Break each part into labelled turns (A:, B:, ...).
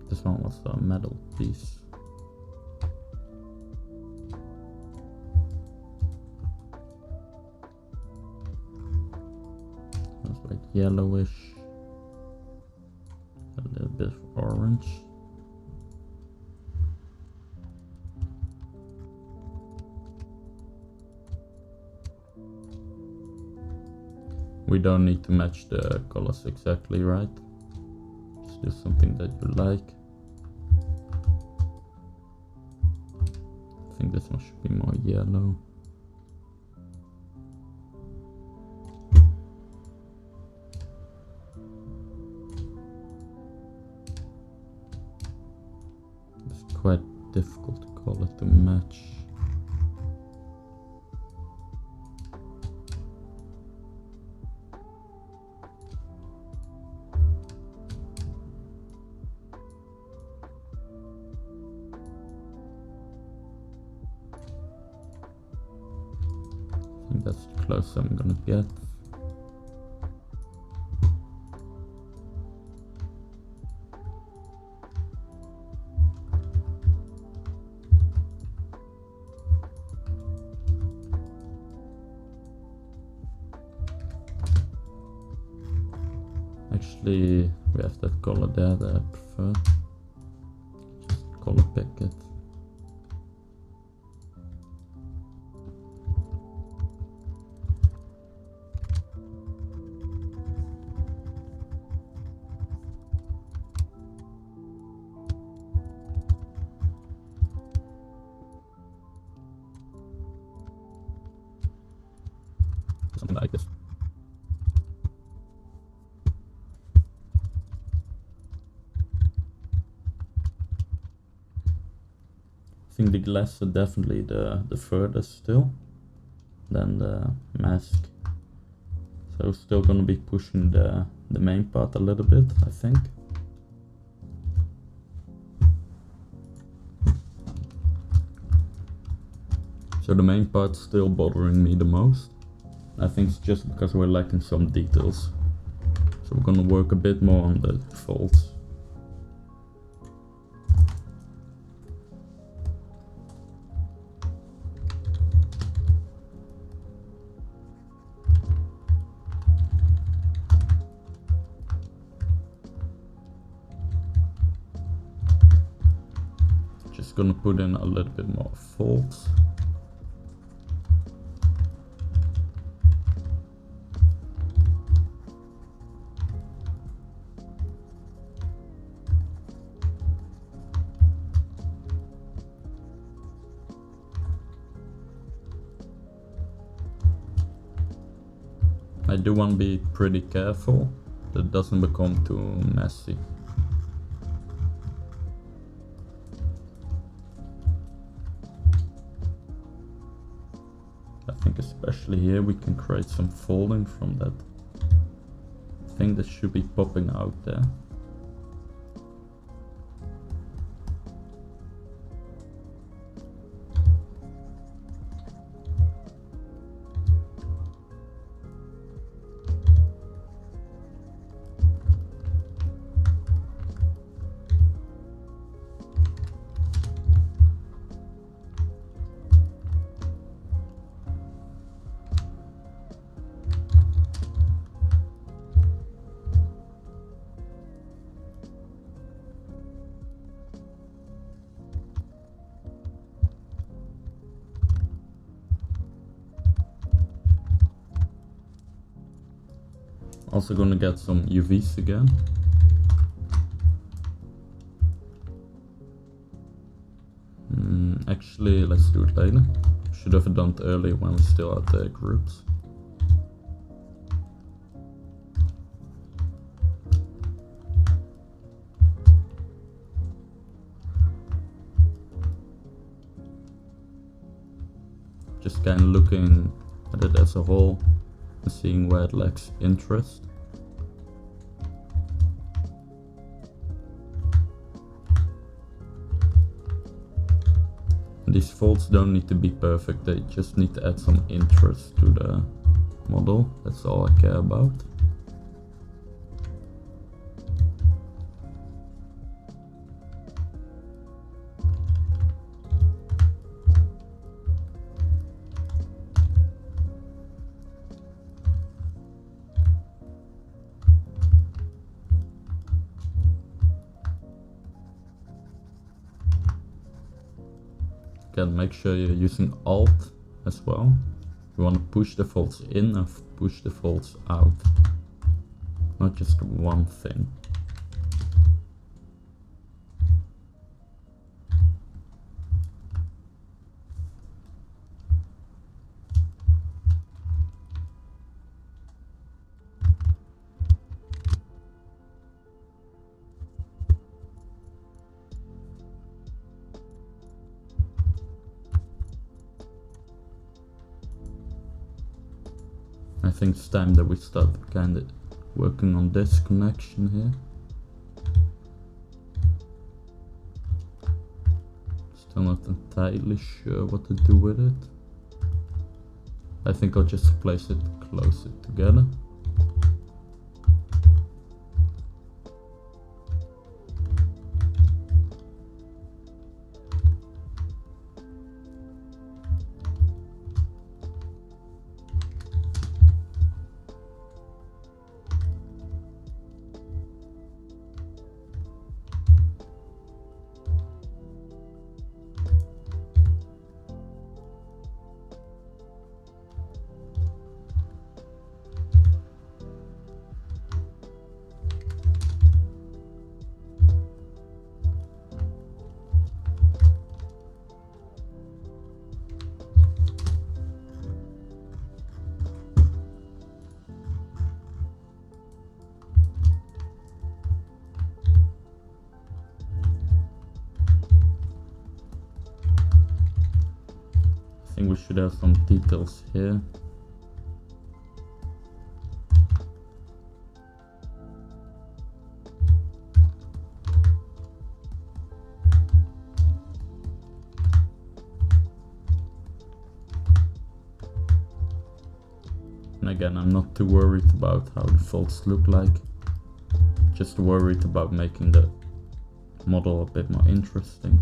A: This one was a metal piece. It was like yellowish, a little bit of orange. We don't need to match the colors exactly, right? Just do something that you like. I think this one should be more yellow. It's quite difficult to call it to match. I think that's the closest I'm gonna get. Actually, we have that color there that I prefer. Just color pick it. Something like this. I think the glass are definitely the furthest still than the mask. So still gonna be pushing the main part a little bit, I think. So the main part's still bothering me the most. I think it's just because we're lacking some details. So we're gonna work a bit more on the folds. Just gonna put in a little bit more folds. I do want to be pretty careful that it doesn't become too messy. I think especially here we can create some folding from that thing that should be popping out there. Also gonna get some UVs again. Actually, let's do it later. Should have done it earlier when we still had the groups. Just kind of looking at it as a whole and seeing where it lacks interest. These folds don't need to be perfect, they just need to add some interest to the model. That's all I care about. Again, make sure you're using Alt as well. You want to push the folds in and push the folds out, not just one thing. I think it's time that we start kind of working on this connection here. Still not entirely sure what to do with it. I think I'll just place it closer together. I think we should have some details here. And again, I'm not too worried about how the folds look like. Just worried about making the model a bit more interesting.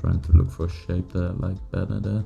A: Trying to look for a shape that I like better there.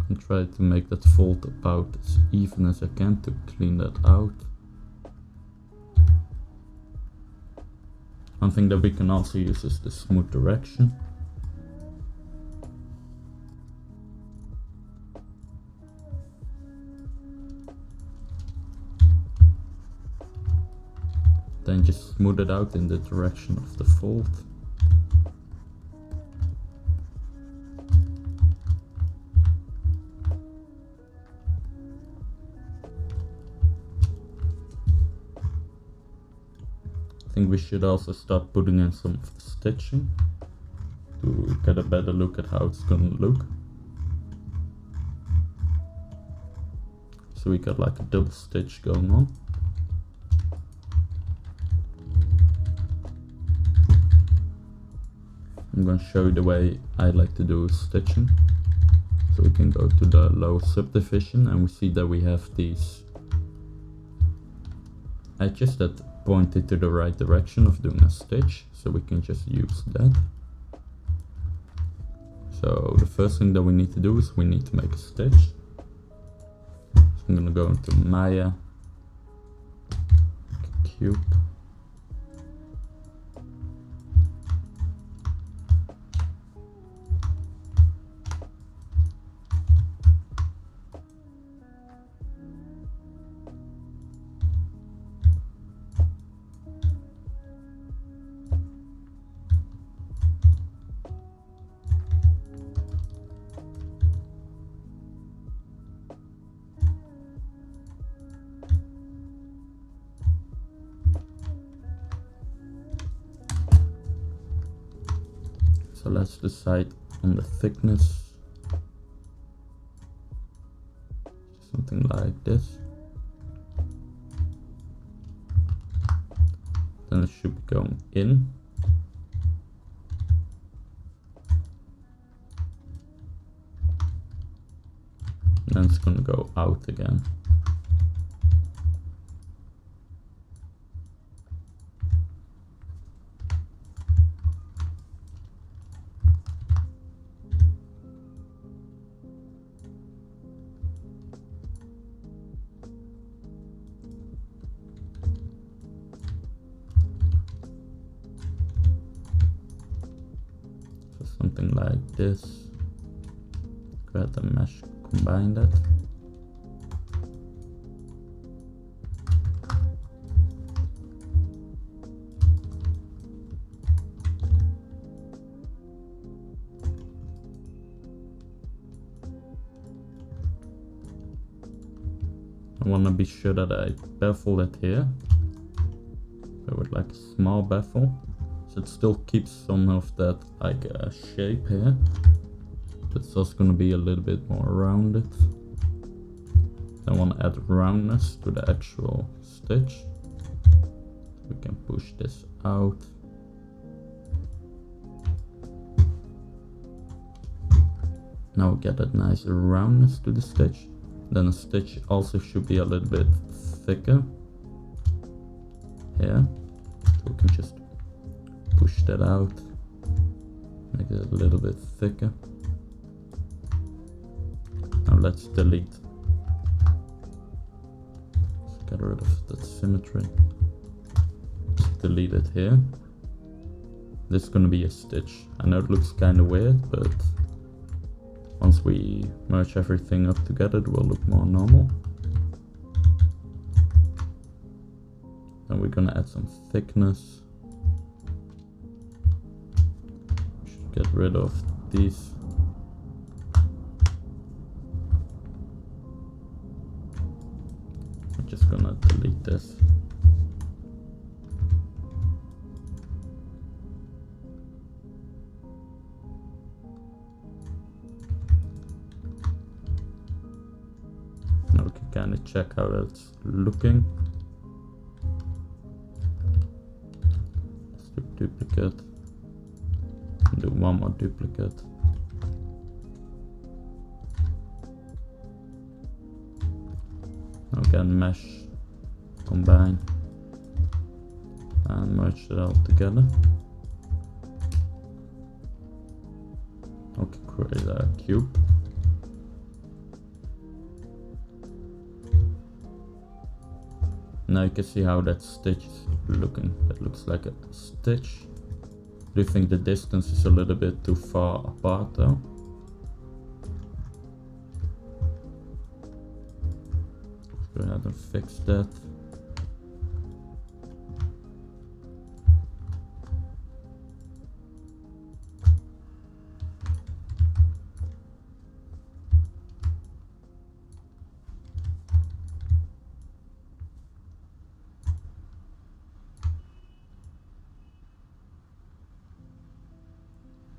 A: And try to make that fold about as even as I can to clean that out. One thing that we can also use is the smooth direction. Then just smooth it out in the direction of the fold. I think we should also start putting in some of the stitching to get a better look at how it's gonna look. So we got like a double stitch going on. I'm going to show you the way I like to do stitching. So we can go to the lower subdivision and we see that we have these edges that pointed to the right direction of doing a stitch, so we can just use that. So the first thing that we need to do is we need to make a stitch. So I'm gonna go into Maya, cube, so let's decide on the thickness, something like this. Then it should be going in. Then it's gonna go out again. Something like this. Grab the mesh, combine that. I want to be sure that I bevel it here. So with like a small bevel. So it still keeps some of that like shape here, but it's also going to be a little bit more rounded. I want to add roundness to the actual stitch. We can push this out. Now we get a nice roundness to the stitch. Then the stitch also should be a little bit thicker here. So we can just push that out, make it a little bit thicker. Now let's delete. Let's get rid of that symmetry. Just delete it here. This is going to be a stitch. I know it looks kind of weird, but once we merge everything up together, it will look more normal. Then we're going to add some thickness. Get rid of these. I'm just gonna delete this. Now we can kind of check how that's looking. Let's do duplicate. Do one more duplicate. Now again, mesh, combine, and merge it all together. Okay, create a cube. Now you can see how that stitch is looking. That looks like a stitch. Do you think the distance is a little bit too far apart though? Let's go ahead and fix that.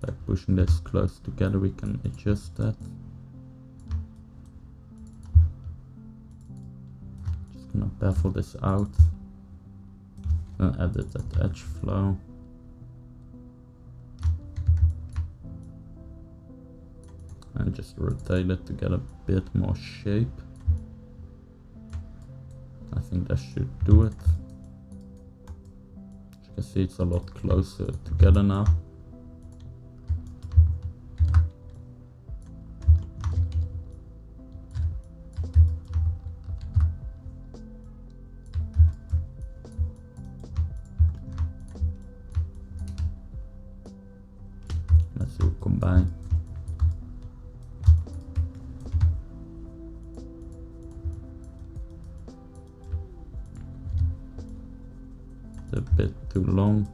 A: By pushing this close together, we can adjust that. Just gonna bevel this out and edit that edge flow. rotate it to get a bit more shape. I think that should do it. As you can see, it's a lot closer together now. Let's do combine. It's a bit too long.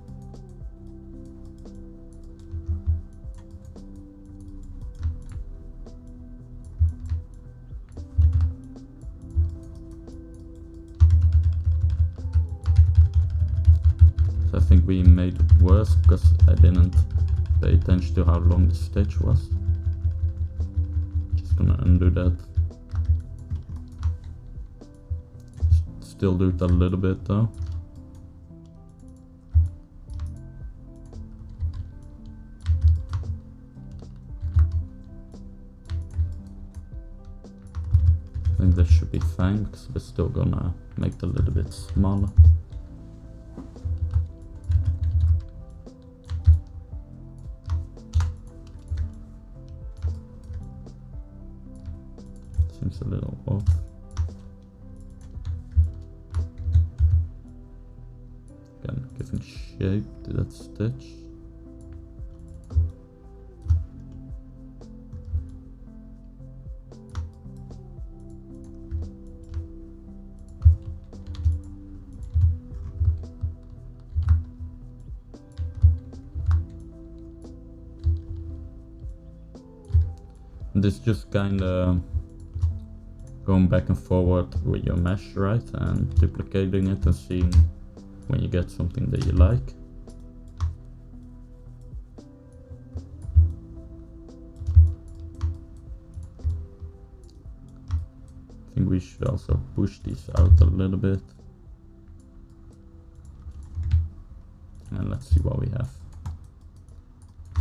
A: So I think we made it worse because I didn't pay attention to how long the stitch was. Just gonna undo that. Still do it a little bit though. I think that should be fine because we're still gonna make it a little bit smaller. Seems a little off. Again, giving shape to that stitch. This just kind of going back and forward with your mesh, right? And duplicating it and seeing when you get something that you like. I think we should also push these out a little bit. And let's see what we have.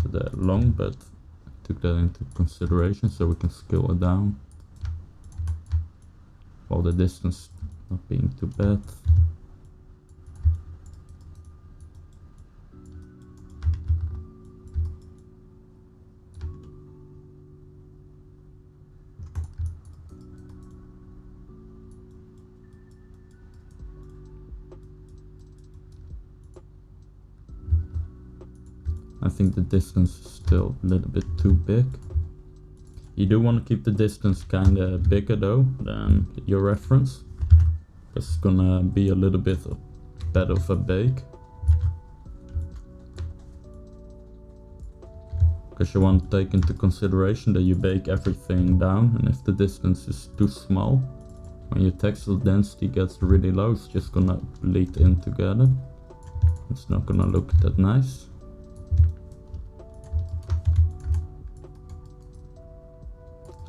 A: So they're long, but took that into consideration so we can scale it down while the distance not being too bad. I think the distance is still a little bit too big. You do want to keep the distance kind of bigger though than your reference. It's gonna be a little bit better of a bake. Because you want to take into consideration that you bake everything down, and if the distance is too small, when your textile density gets really low, it's just gonna bleed in together. It's not gonna look that nice.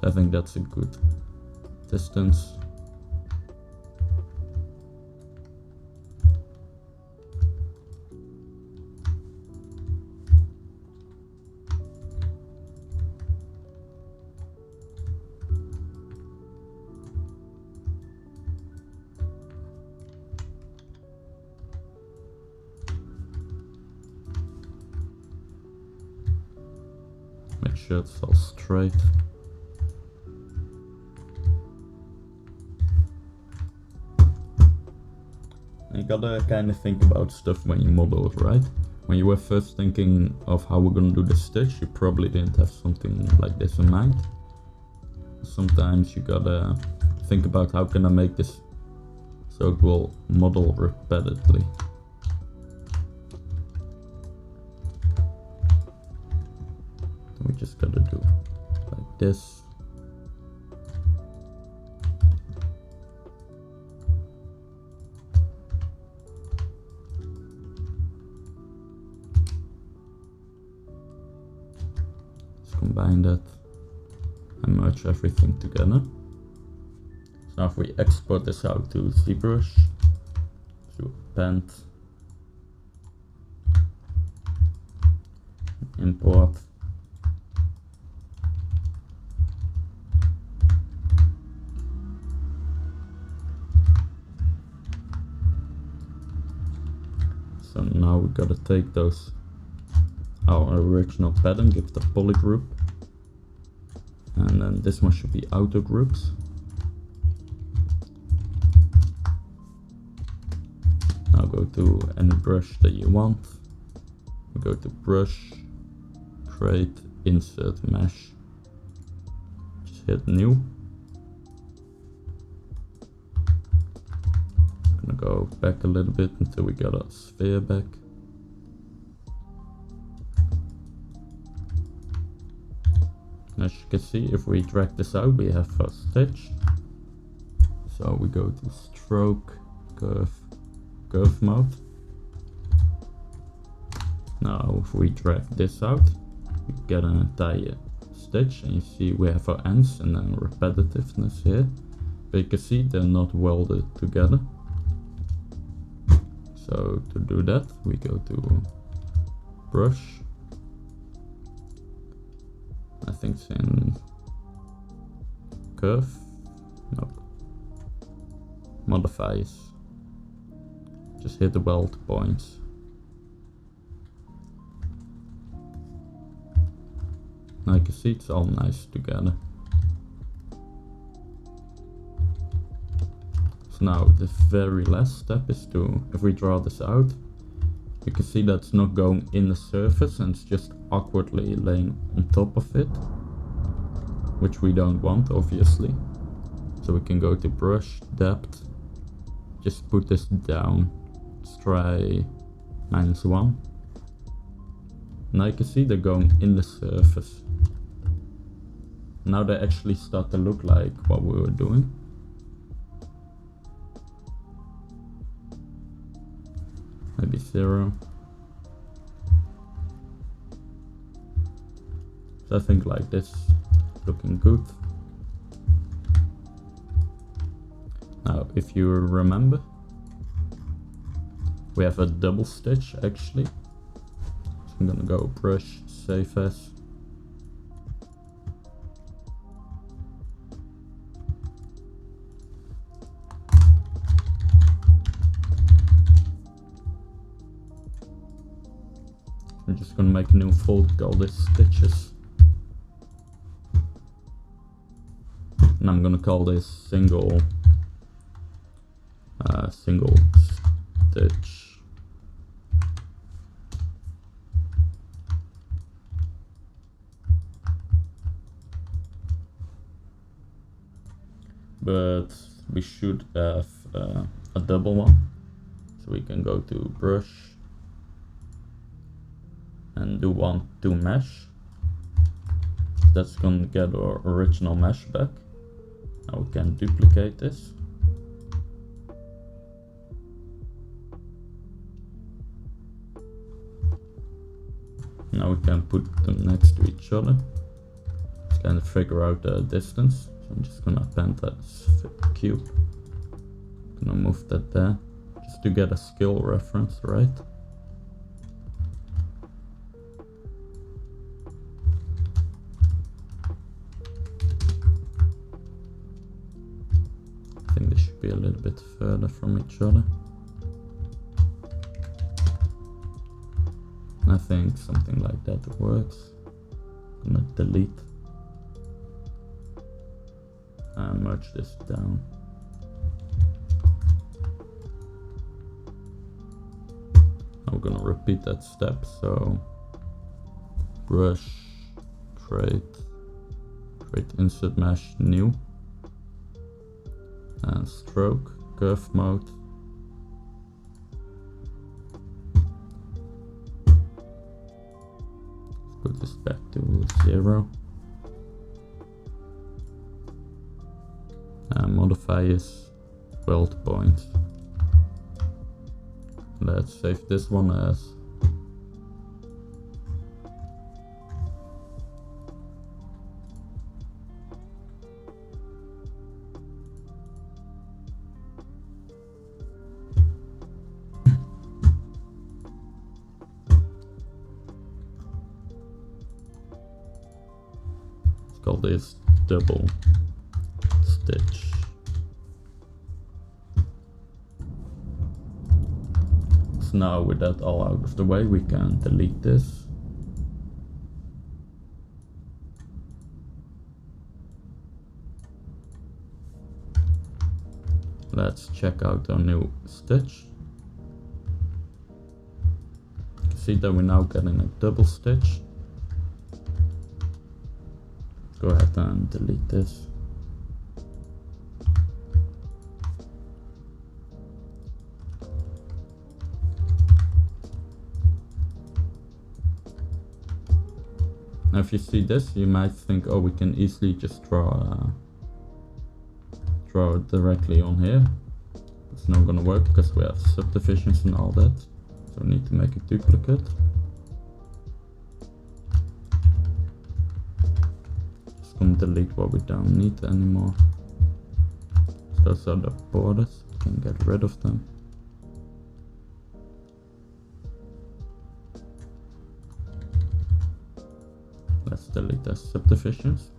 A: I think that's a good distance. Make sure it's all straight. You gotta kind of think about stuff when you model it, right? When you were first thinking of how we're gonna do the stitch, you probably didn't have something like this in mind. Sometimes you gotta think about how can I make this so it will model repetitively. We just gotta do like this. Combine that and merge everything together. So now if we export this out to Zbrush, to append, import, So now we gotta take those, our original pattern, give the poly group, and then this one should be auto groups. Now go to any brush that you want. We go to brush, create, insert mesh. Just hit new. Gonna go back a little bit until we got a sphere back. As you can see, if we drag this out, we have a stitch. So we go to stroke, curve mode. Now if we drag this out, we get an entire stitch, and you see we have our ends and then repetitiveness here. But you can see they're not welded together. So to do that, we go to brush. I think it's in curve. Nope. Modifiers. Just hit the weld points. Now you can see it's all nice together. So now the very last step is to, if we draw this out, you can see that's not going in the surface and it's just awkwardly laying on top of it, which we don't want, obviously. So we can go to brush, depth, just put this down. Let's try -1. Now you can see they're going in the surface. Now they actually start to look like what we were doing. Maybe 0. So I think like this, looking good. Now if you remember, we have a double stitch actually. So I'm gonna go brush, save as. I'm just gonna make a new folder, call this stitches. And I'm gonna call this single stitch. But we should have a double one. So we can go to brush and do 1, 2 mesh. That's gonna get our original mesh back. Now we can duplicate this. Now we can put them next to each other. Just kind of figure out the distance. So I'm just gonna append that cube. Gonna move that there, just to get a scale reference, right? I think they should be a little bit further from each other. I think something like that works. I'm gonna delete and merge this down. Now we're gonna repeat that step. So brush, create insert mesh, new, and stroke, curve mode. Put this back to 0. And modifiers, weld points. Let's save this one as call this double stitch. So So now with that all out of the way, we can delete this. Let's check out our new stitch. You can see that we're now getting a double stitch. Go ahead and delete this. Now if you see this, you might think, oh, we can easily just draw it directly on here. It's not gonna work because we have subdivisions and all that. So we need to make a duplicate. Just gonna delete what we don't need anymore. So those are the borders, we can get rid of them. Let's delete the subdivisions.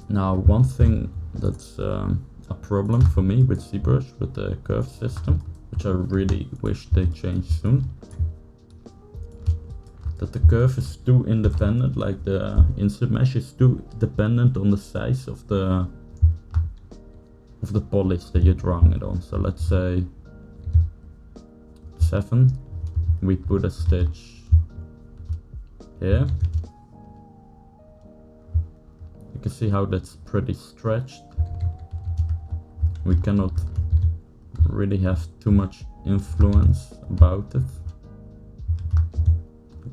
A: Now one thing that's a problem for me with Zbrush, with the curve system, which I really wish they change soon, that the curve is too independent, like the insert mesh is too dependent on the size of the polish that you're drawing it on. So let's say 7, we put a stitch here. You can see how that's pretty stretched. We cannot really have too much influence about it.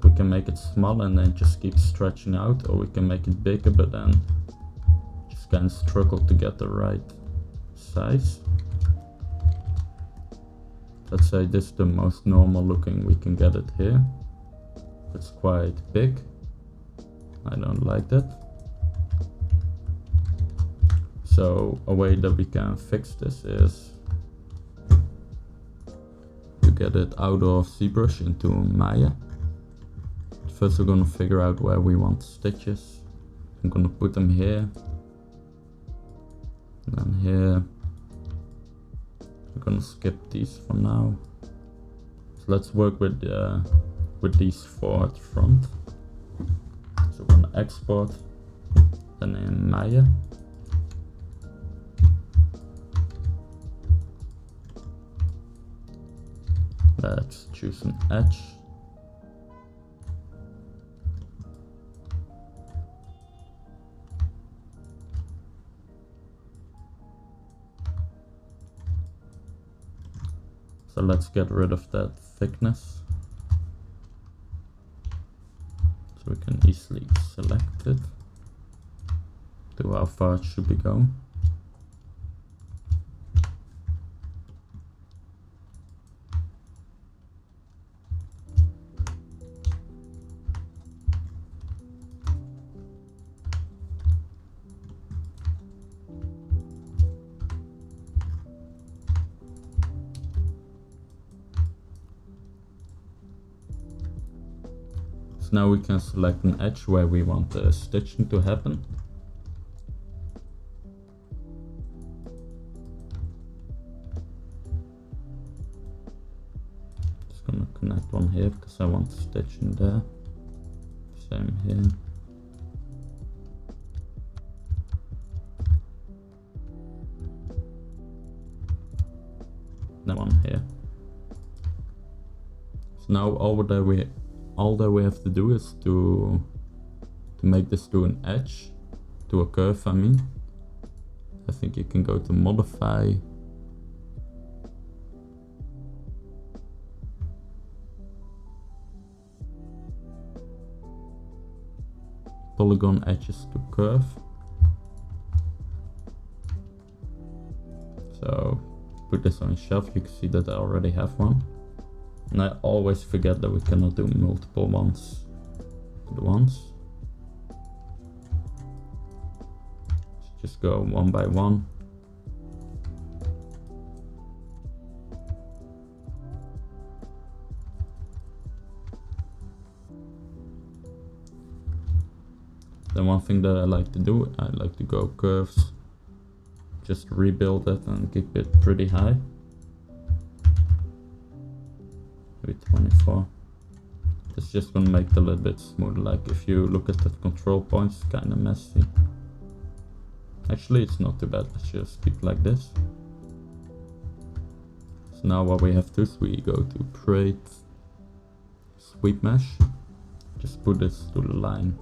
A: We can make it small and then just keep stretching out, or we can make it bigger but then just kind of struggle to get the right size. Let's say this is the most normal looking we can get it here. It's quite big. I don't like that. So a way that we can fix this is to get it out of Zbrush into Maya. First we're gonna figure out where we want stitches. I'm gonna put them here. And then here. We're gonna skip these for now. So let's work with these 4 at front. So we're gonna export, then in Maya. Let's choose an edge. So let's get rid of that thickness. So we can easily select it to how far it should be going. So now we can select an edge where we want the stitching to happen. Just gonna connect one here because I want stitching there. Same here. That one here. So now all that we have to do is to make this to an edge, to a curve I mean. I think you can go to modify. Polygon edges to curve. So put this on a shelf, you can see that I already have one. And I always forget that we cannot do multiple ones at once. So just go one by one. Then one thing that I like to do, I like to go curves, just rebuild it and keep it pretty high. maybe 24. It's just gonna make it a little bit smoother. Like if you look at the control points, it's kinda messy. Actually, it's not too bad. Let's just keep it like this. So now what we have to do is we go to create sweep mesh. Just put this to the line.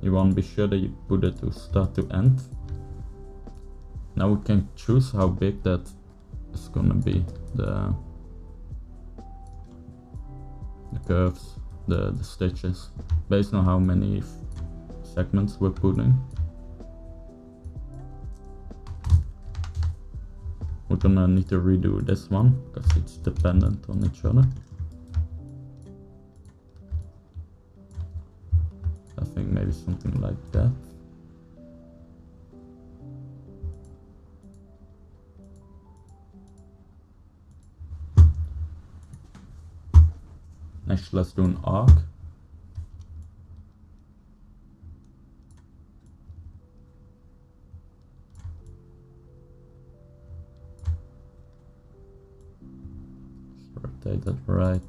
A: You want to be sure that you put it to start to end. Now we can choose how big that is gonna be. The curves, the stitches, based on how many segments we're putting. We're gonna need to redo this one because it's dependent on each other. I think maybe something like that. Next, let's do an arc. Just rotate that right.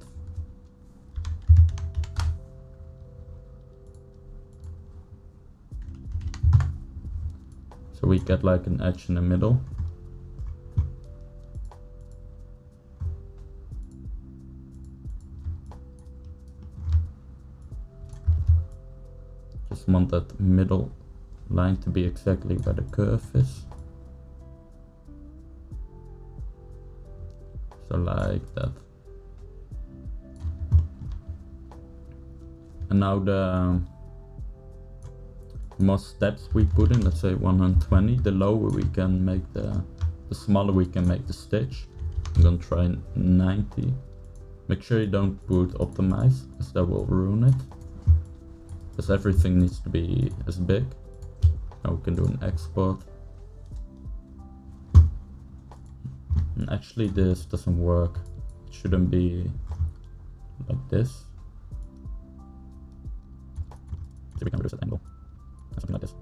A: So we get like an edge in the middle. Just want that middle line to be exactly where the curve is. So like that. And now the more steps we put in, let's say 120, the lower we can make the smaller we can make the stitch. I'm gonna try 90. Make sure you don't put optimize, because that will ruin it. Because everything needs to be as big. Now we can do an export. And actually this doesn't work. It shouldn't be like this. So we can reduce that angle. Something like this.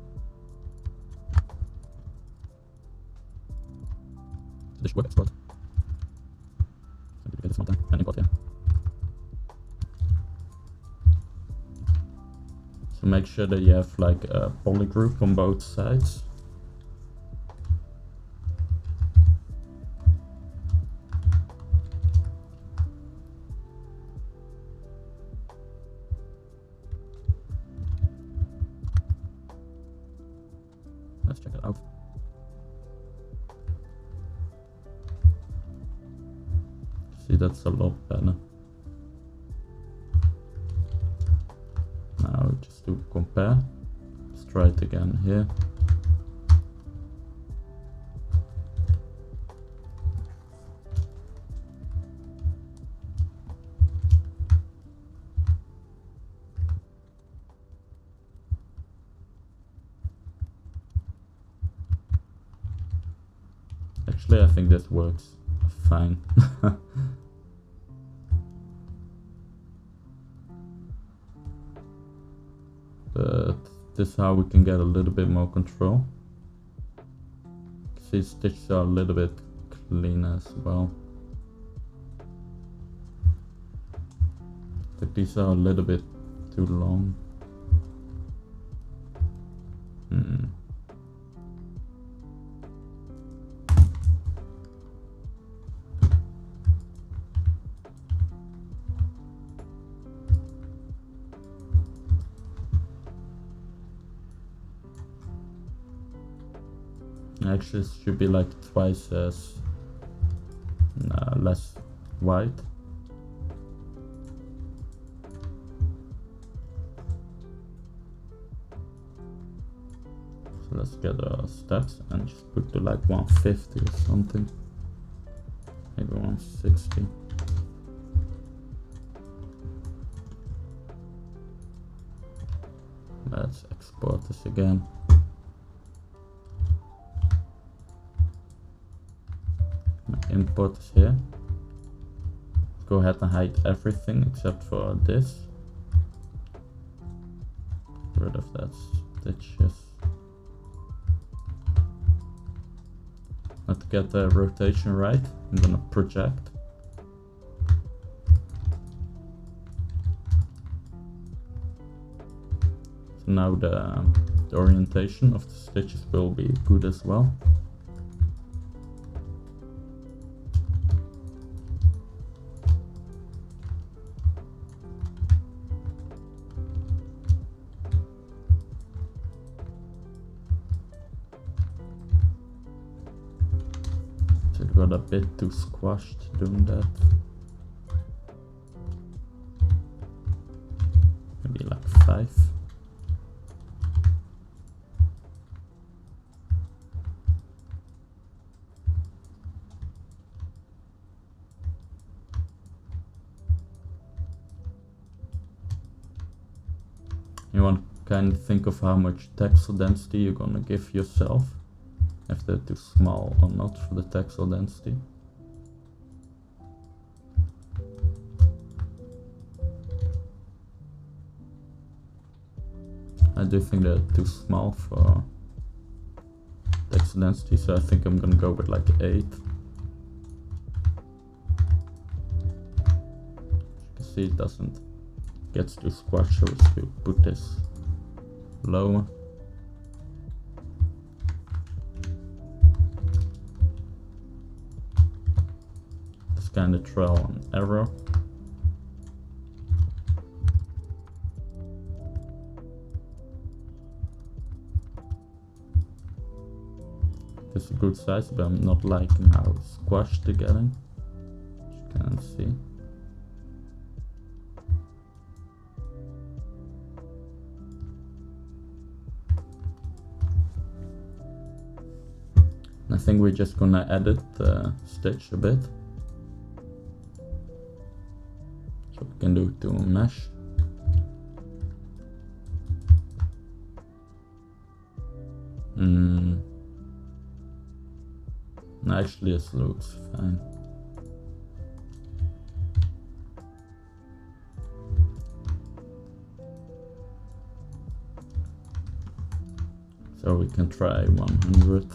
A: So this should work. Export. So duplicate this one time and import here. So make sure that you have like a poly group on both sides. Let's check it out. See, that's a lot better. Now just to compare, let's try it again here. Actually, I think this works fine. But this is how we can get a little bit more control. See, stitches are a little bit cleaner as well. But these are a little bit too long. Actually, it should be like twice as less wide. So let's get our steps and just put to like 150 or something, maybe 160. Let's export this again. Import is here. Go ahead and hide everything except for this. Get rid of that stitches. Let's get the rotation right. I'm gonna project. So now the orientation of the stitches will be good as well. It got a bit too squashed doing that. Maybe like 5. You want to kind of think of how much texel density you're gonna give yourself. If they're too small or not for the texel density. I do think they're too small for texel density, so I think I'm gonna go with like 8. You can see it doesn't get too squashed, so we put this lower. Kind of trial and error. It's a good size, but I'm not liking how squashed they're getting. You can see. I think we're just gonna edit the stitch a bit. So we can do it to mesh. Actually, this looks fine. So we can try 100.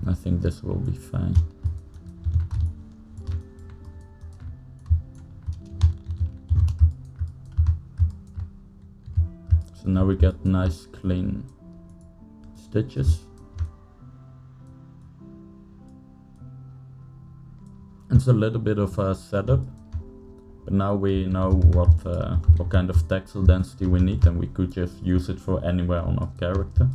A: I think this will be fine. So now we get nice clean stitches. It's a little bit of a setup, but now we know what kind of texel density we need, and we could just use it for anywhere on our character.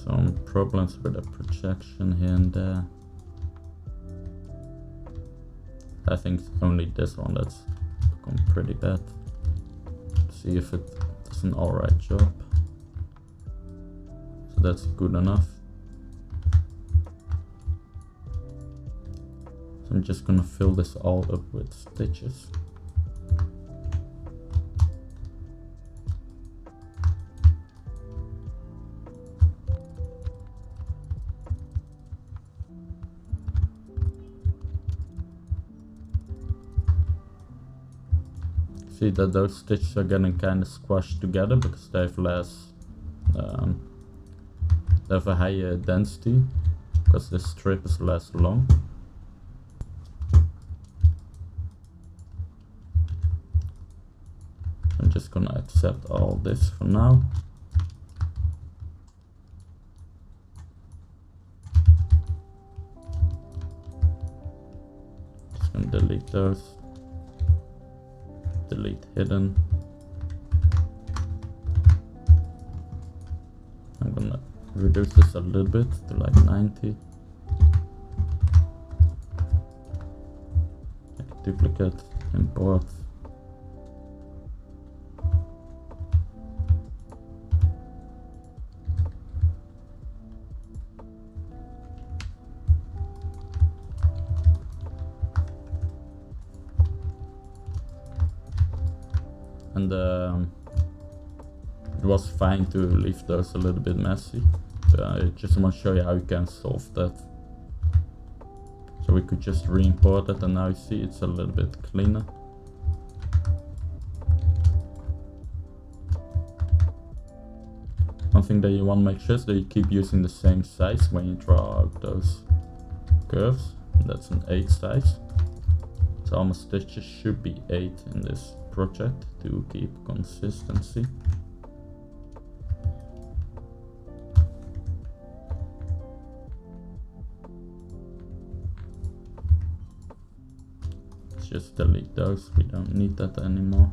A: Some problems with the projection here and there. I think it's only this one that's become pretty bad. Let's see if it does an alright job. So that's good enough. So I'm just gonna fill this all up with stitches. See that those stitches are getting kind of squashed together because they have less, they have a higher density because this strip is less long. I'm just gonna accept all this for now. Just gonna delete those. Delete hidden. I'm gonna reduce this a little bit to like 90. Make duplicate, import. And it was fine to leave those a little bit messy. I just want to show you how you can solve that. So we could just re-import it, and now you see it's a little bit cleaner. One thing that you want to make sure is that you keep using the same size when you draw out those curves. That's an 8 size. So all my stitches should be 8 in this project to keep consistency. Let's just delete those, we don't need that anymore.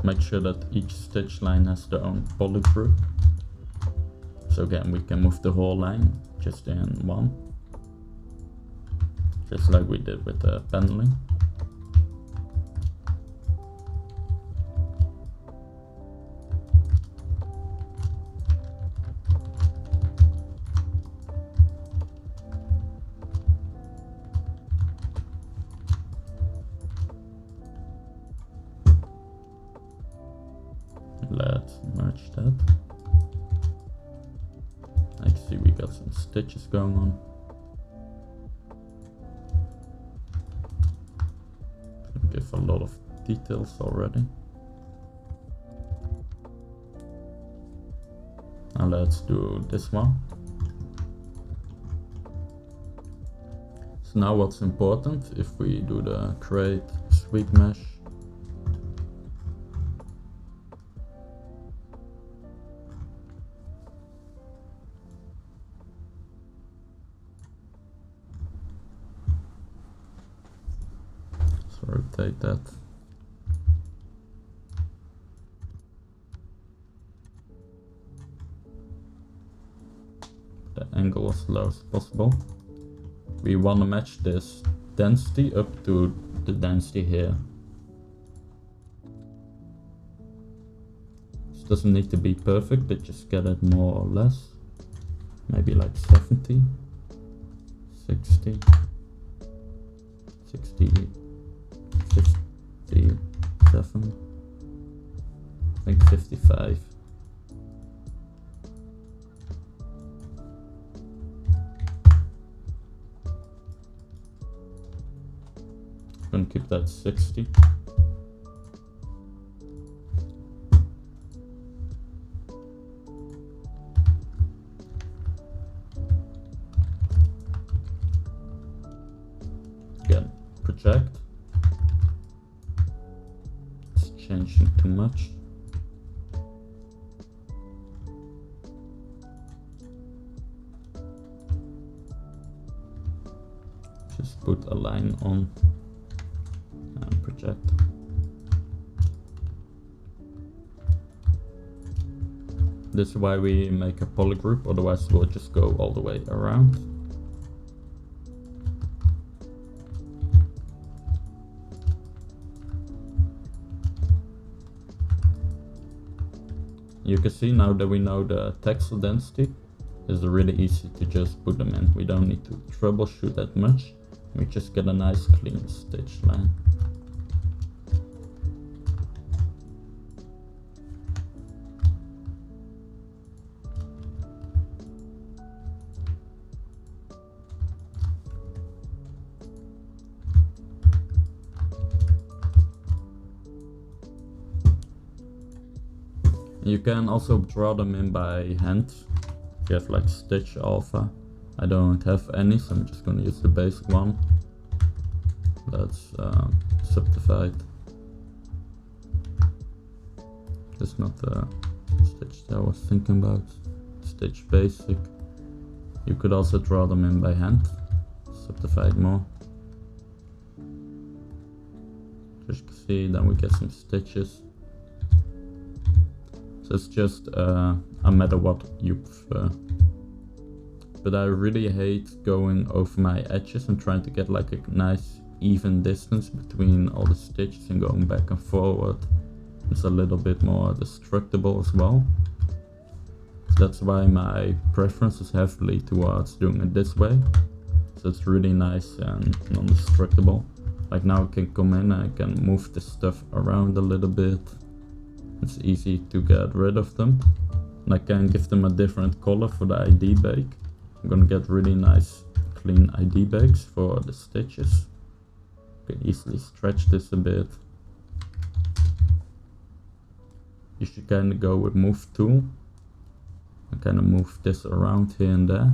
A: Make sure that each stitch line has their own poly group. So again, we can move the whole line just in one, just like we did with the paneling. Let's merge that. I can see we got some stitches going on. Give a lot of details already. Now let's do this one. So now what's important, if we do the create sweep mesh, rotate that. The angle as low as possible. We want to match this density up to the density here. This doesn't need to be perfect, but just get it more or less. Maybe like 70, 60, 60. 57, I think 55. I'm gonna keep that 60. Again, project. Changing too much. Just put a line on and project. This is why we make a poly group, otherwise we'll just go all the way around. You can see now that we know the texel density, it's really easy to just put them in. We don't need to troubleshoot that much. We just get a nice clean stitch line. You can also draw them in by hand. You have like Stitch Alpha. I don't have any, so I'm just gonna use the basic one. That's subdivided. That's not the Stitch that I was thinking about. Stitch Basic. You could also draw them in by hand. Subdivide more. As you can see, then we get some stitches. So it's just a matter what you prefer. But I really hate going over my edges and trying to get like a nice even distance between all the stitches and going back and forward. It's a little bit more destructible as well. So that's why my preference is heavily towards doing it this way. So it's really nice and non-destructible. Like now I can come in and I can move this stuff around a little bit. It's easy to get rid of them. And I can give them a different color for the ID bake. I'm gonna get really nice clean ID bakes for the stitches. You can easily stretch this a bit. You should kind of go with move tool and kind of move this around here and there,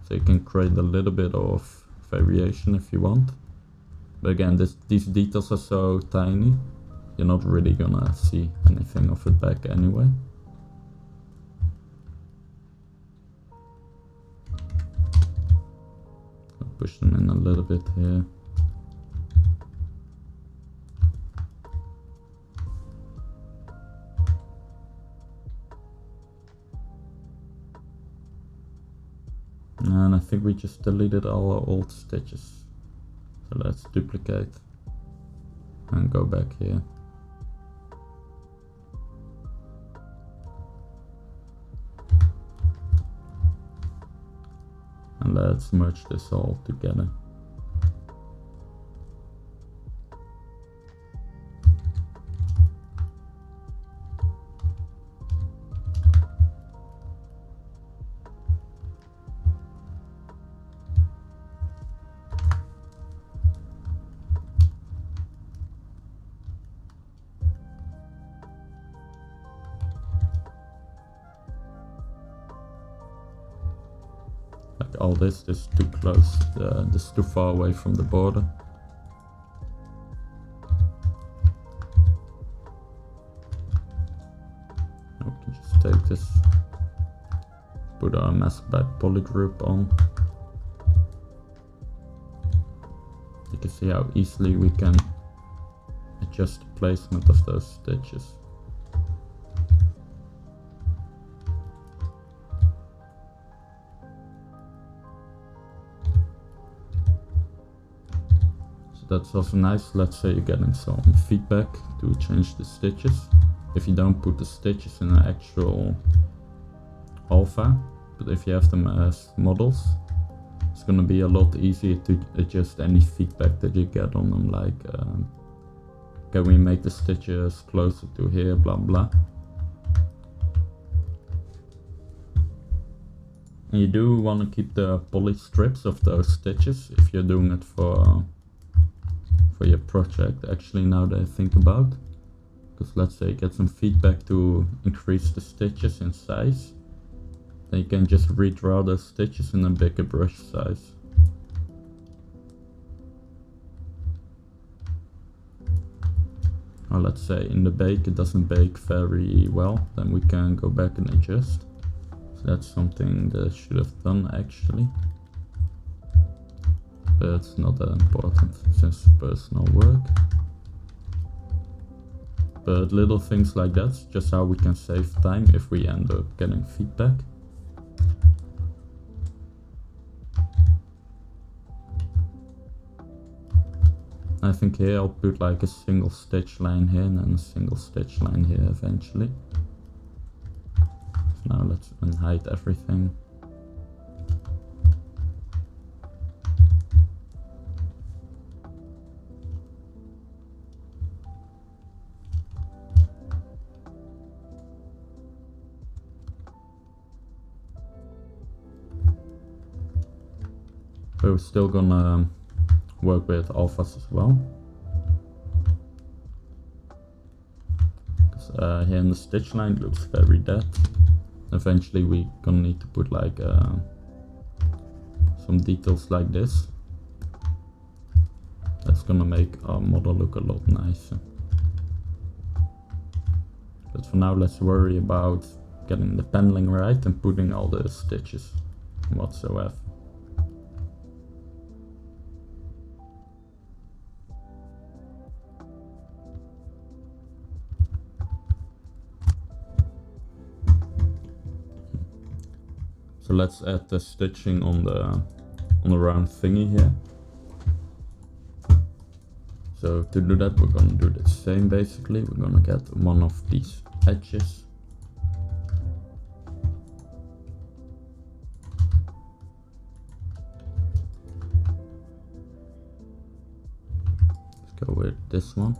A: so you can create a little bit of variation if you want. But again, these details are so tiny, you're not really gonna see anything of it back anyway. I'll push them in a little bit here. And I think we just deleted all our old stitches. So let's duplicate and go back here. And let's merge this all together. Like all this is too close, this is too far away from the border. We can just take this, put our mask back poly group on. You can see how easily we can adjust the placement of those stitches. That's also nice. Let's say you're getting some feedback to change the stitches. If you don't put the stitches in an actual alpha, but if you have them as models, it's gonna be a lot easier to adjust any feedback that you get on them, like can we make the stitches closer to here, blah blah. And you do want to keep the poly strips of those stitches if you're doing it for your project, actually, now that I think about. Because let's say you get some feedback to increase the stitches in size, then you can just redraw those stitches in a bigger brush size. Or let's say in the bake it doesn't bake very well, then we can go back and adjust. So that's something that I should have done actually. But it's not that important since it's personal work. But little things like that's just how we can save time if we end up getting feedback. I think here I'll put like a single stitch line here and then a single stitch line here eventually. So now let's unhide everything. But we're still gonna work with alphas as well. Because here in the stitch line it looks very dead. Eventually we're gonna need to put like some details like this. That's gonna make our model look a lot nicer. But for now let's worry about getting the paneling right and putting all the stitches whatsoever. So let's add the stitching on the round thingy here. So to do that we're gonna do the same basically. We're gonna get one of these edges. Go with this one.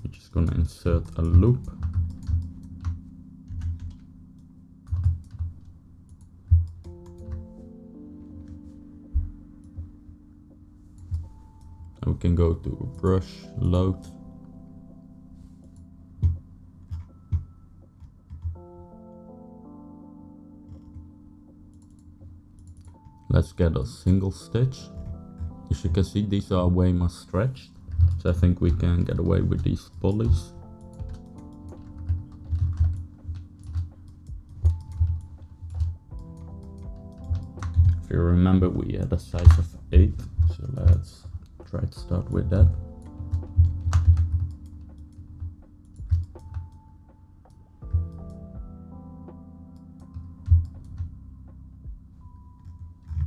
A: We're just gonna insert a loop. And we can go to brush, load. Let's get a single stitch. As you can see, these are way more stretched. So I think we can get away with these pulleys. If you remember, we had a size of 8, so let's try to start with that.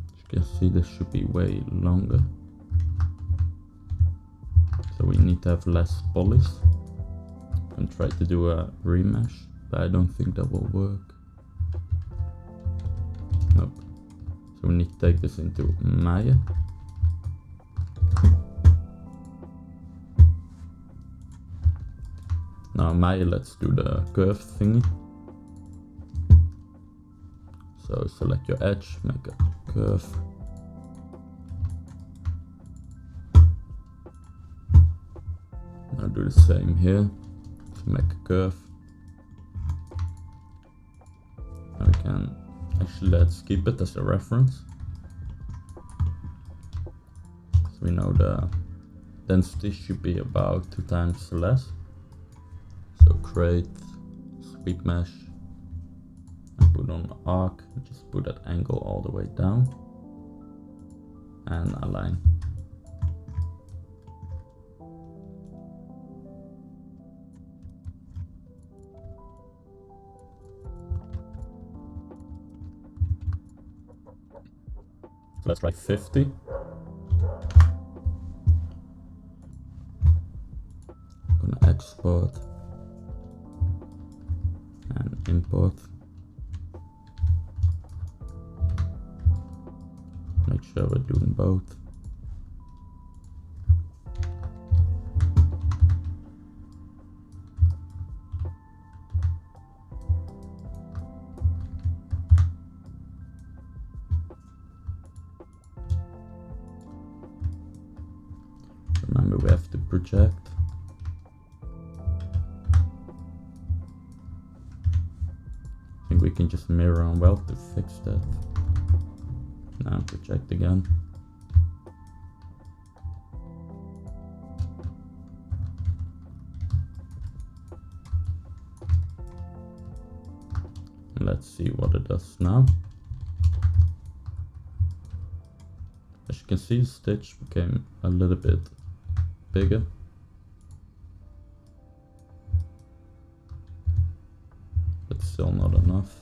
A: As you can see, this should be way longer. So we need to have less pulleys. And try to do a remesh, but I don't think that will work. Nope. So we need to take this into Maya. Now Maya, let's do the curve thingy. So select your edge, make a curve. Now do the same here, to make a curve. Now we can, actually let's keep it as a reference. So we know the density should be about 2 times less. So create, sweep mesh, and put on the arc, just put that angle all the way down, and align. Let's try 50. I'm gonna export and import. Make sure we're doing both. Remember, we have to project. I think we can just mirror on well to fix that. Now project again. And let's see what it does now. As you can see, the stitch became a little bit bigger. But still not enough.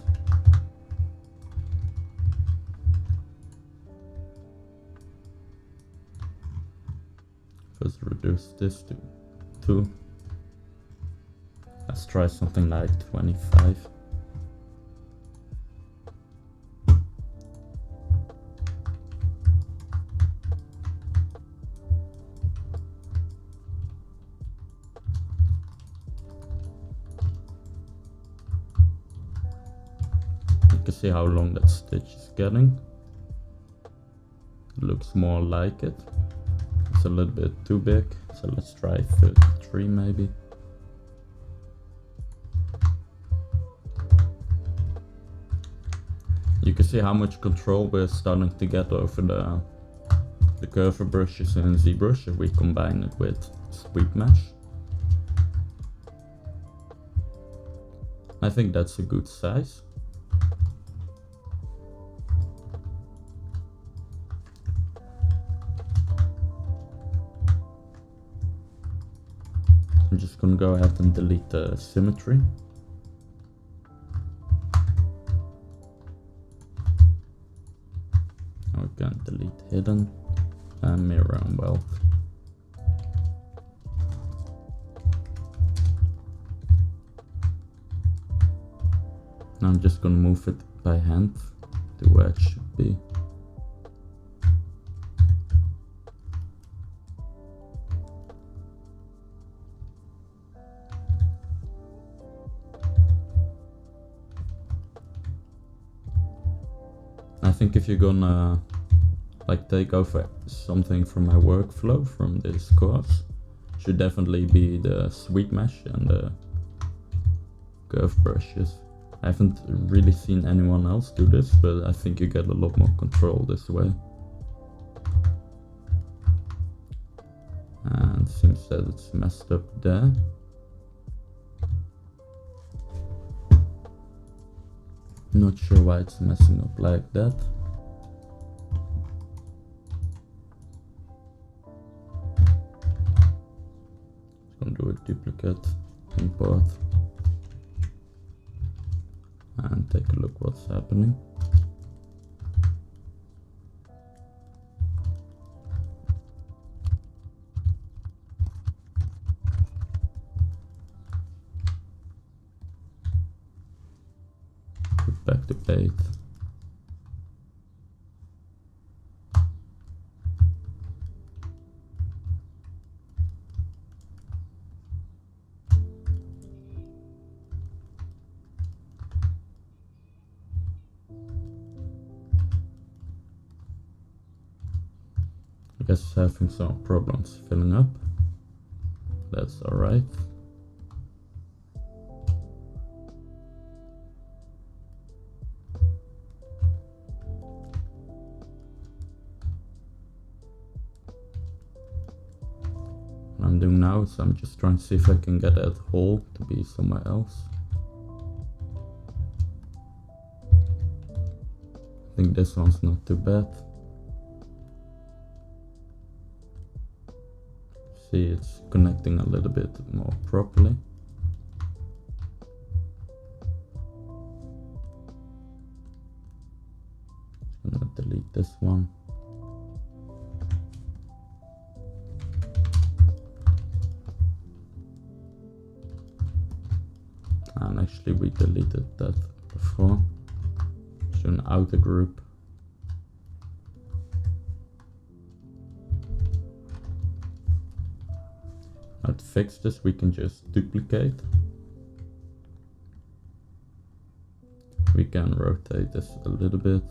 A: First reduce this to 2. Let's try something like 25. See how long that stitch is getting. It looks more like it. It's a little bit too big, so let's try 33 maybe. You can see how much control we're starting to get over the curve brushes in Zbrush if we combine it with sweep mesh. I think that's a good size. just gonna go ahead and delete the symmetry. Now we can delete hidden and mirror and wealth. Now I'm just gonna move it by hand to where it should be. I think if you're gonna like take over something from my workflow from this course, should definitely be the sweep mesh and the curve brushes. I haven't really seen anyone else do this, but I think you get a lot more control this way. And it seems that it's messed up there. Not sure why it's messing up like that. Just gonna do a duplicate import and take a look what's happening. Put back to 8. I guess it's having some problems filling up. That's alright. What I'm doing now is I'm just trying to see if I can get that hole to be somewhere else. I think this one's not too bad. See, it's connecting a little bit more properly. I'm gonna delete this one. And actually we deleted that before. So an outer group. Now to fix this we can just duplicate. We can rotate this a little bit.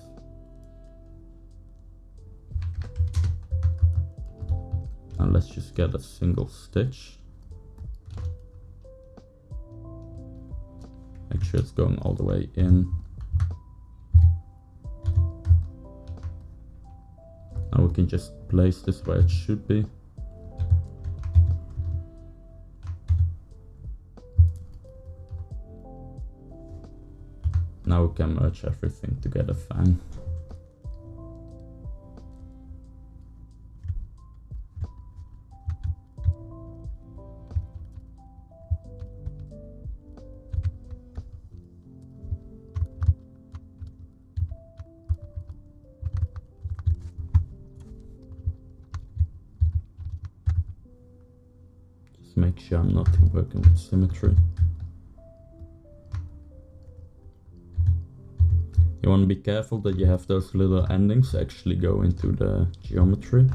A: And let's just get a single stitch. Make sure it's going all the way in. Now we can just place this where it should be. Now we can merge everything together fine. Just make sure I'm not working with symmetry. You want to be careful that you have those little endings actually go into the geometry.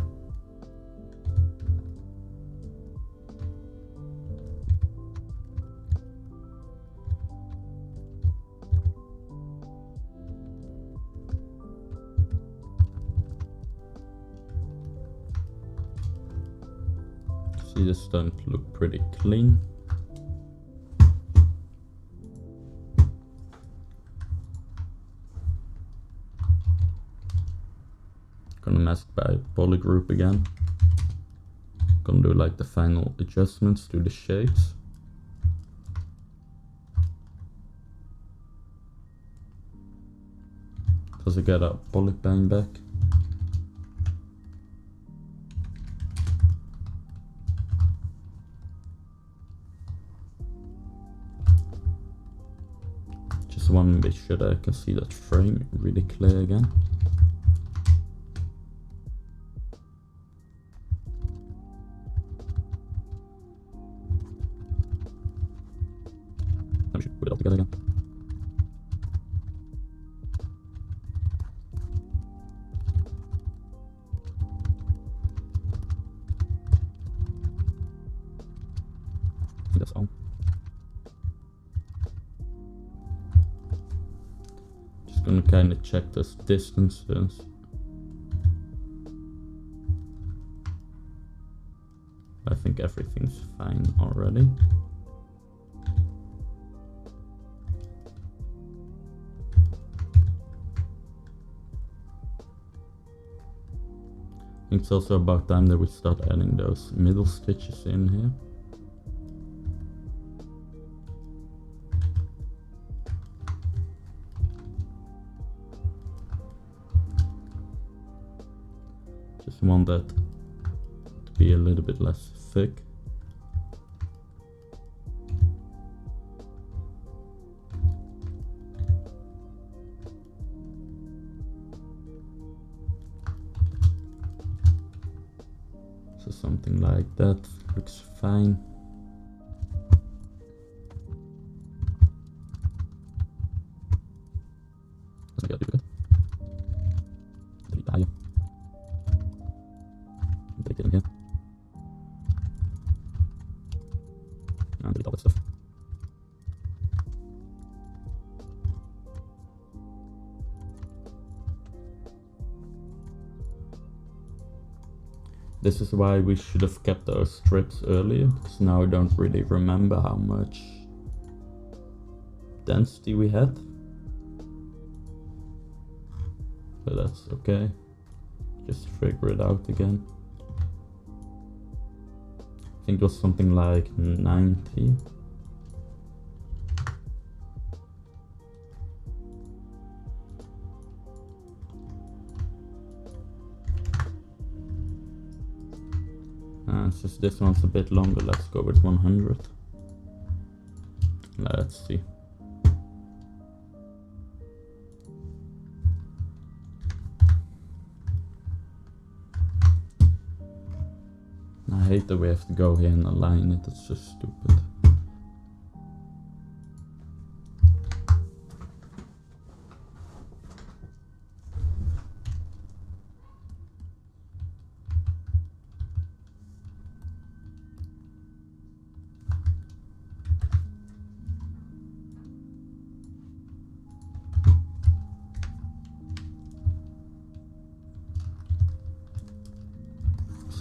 A: See, this is starting to look pretty clean. Gonna mask by polygroup again. Gonna do like the final adjustments to the shapes. Does it get a polypane back? want to make sure that I can see that frame really clear again. Let me put it all together again. I think that's all. Just gonna kind of check those distances. I think everything's fine already. I think it's also about time that we start adding those middle stitches in here. Just want that to be a little bit less thick. So something like that looks fine. Let's make it a duplicate. Delete the higher. Take it in here. And delete all that stuff. This is why we should have kept those strips earlier, because now I don't really remember how much density we had. But that's okay. Just figure it out again. I think it was something like 90. Since this one's a bit longer, let's go with 100. Let's see. I hate that we have to go here and align it, it's just stupid.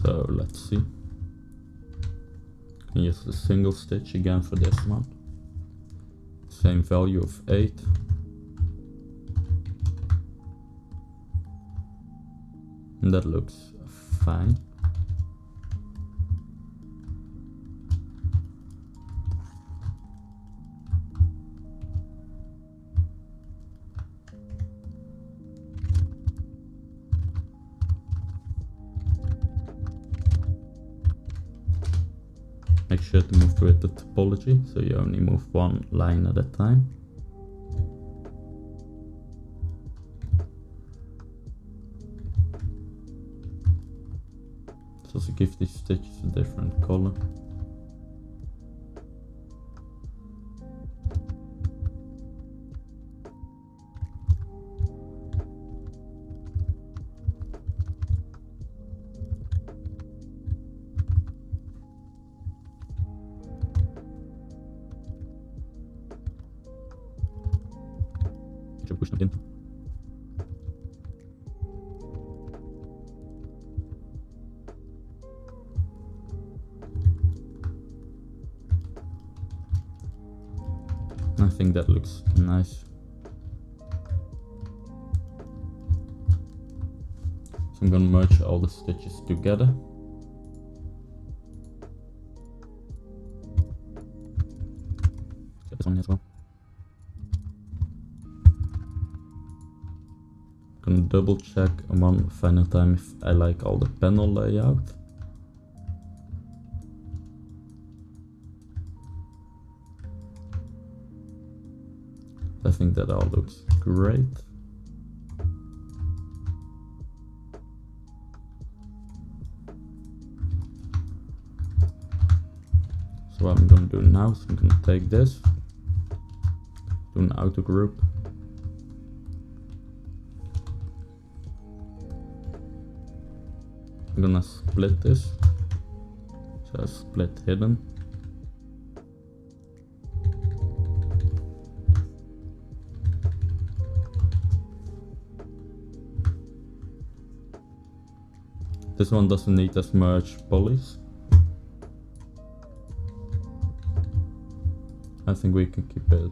A: So let's see. Can use the single stitch again for this one. Same value of 8. And that looks fine. Make sure to move with the topology, so you only move one line at a time. Let's also give these stitches a different color. Push them in. I think that looks nice. So I'm gonna merge all the stitches together. Get this one as well. Gonna double check one final time if I like all the panel layout. I think that all looks great. So what I'm gonna do now is I'm gonna take this, do an auto group. I'm gonna split this, so split hidden. This one doesn't need as much polys. I think we can keep it,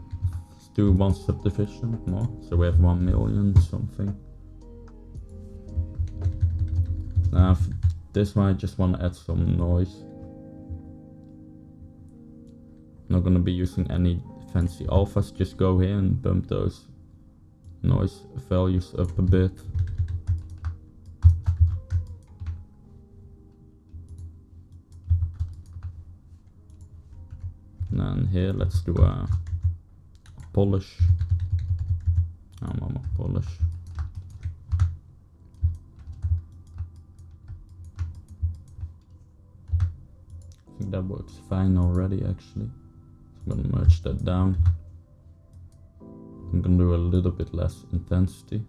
A: let's do one subdivision more, so we have 1 million something. Now for this one I just want to add some noise. Not gonna be using any fancy alphas, just go here and bump those noise values up a bit. And then here let's do a polish. Polish. I think that works fine already actually. So I'm gonna merge that down. I'm gonna do a little bit less intensity.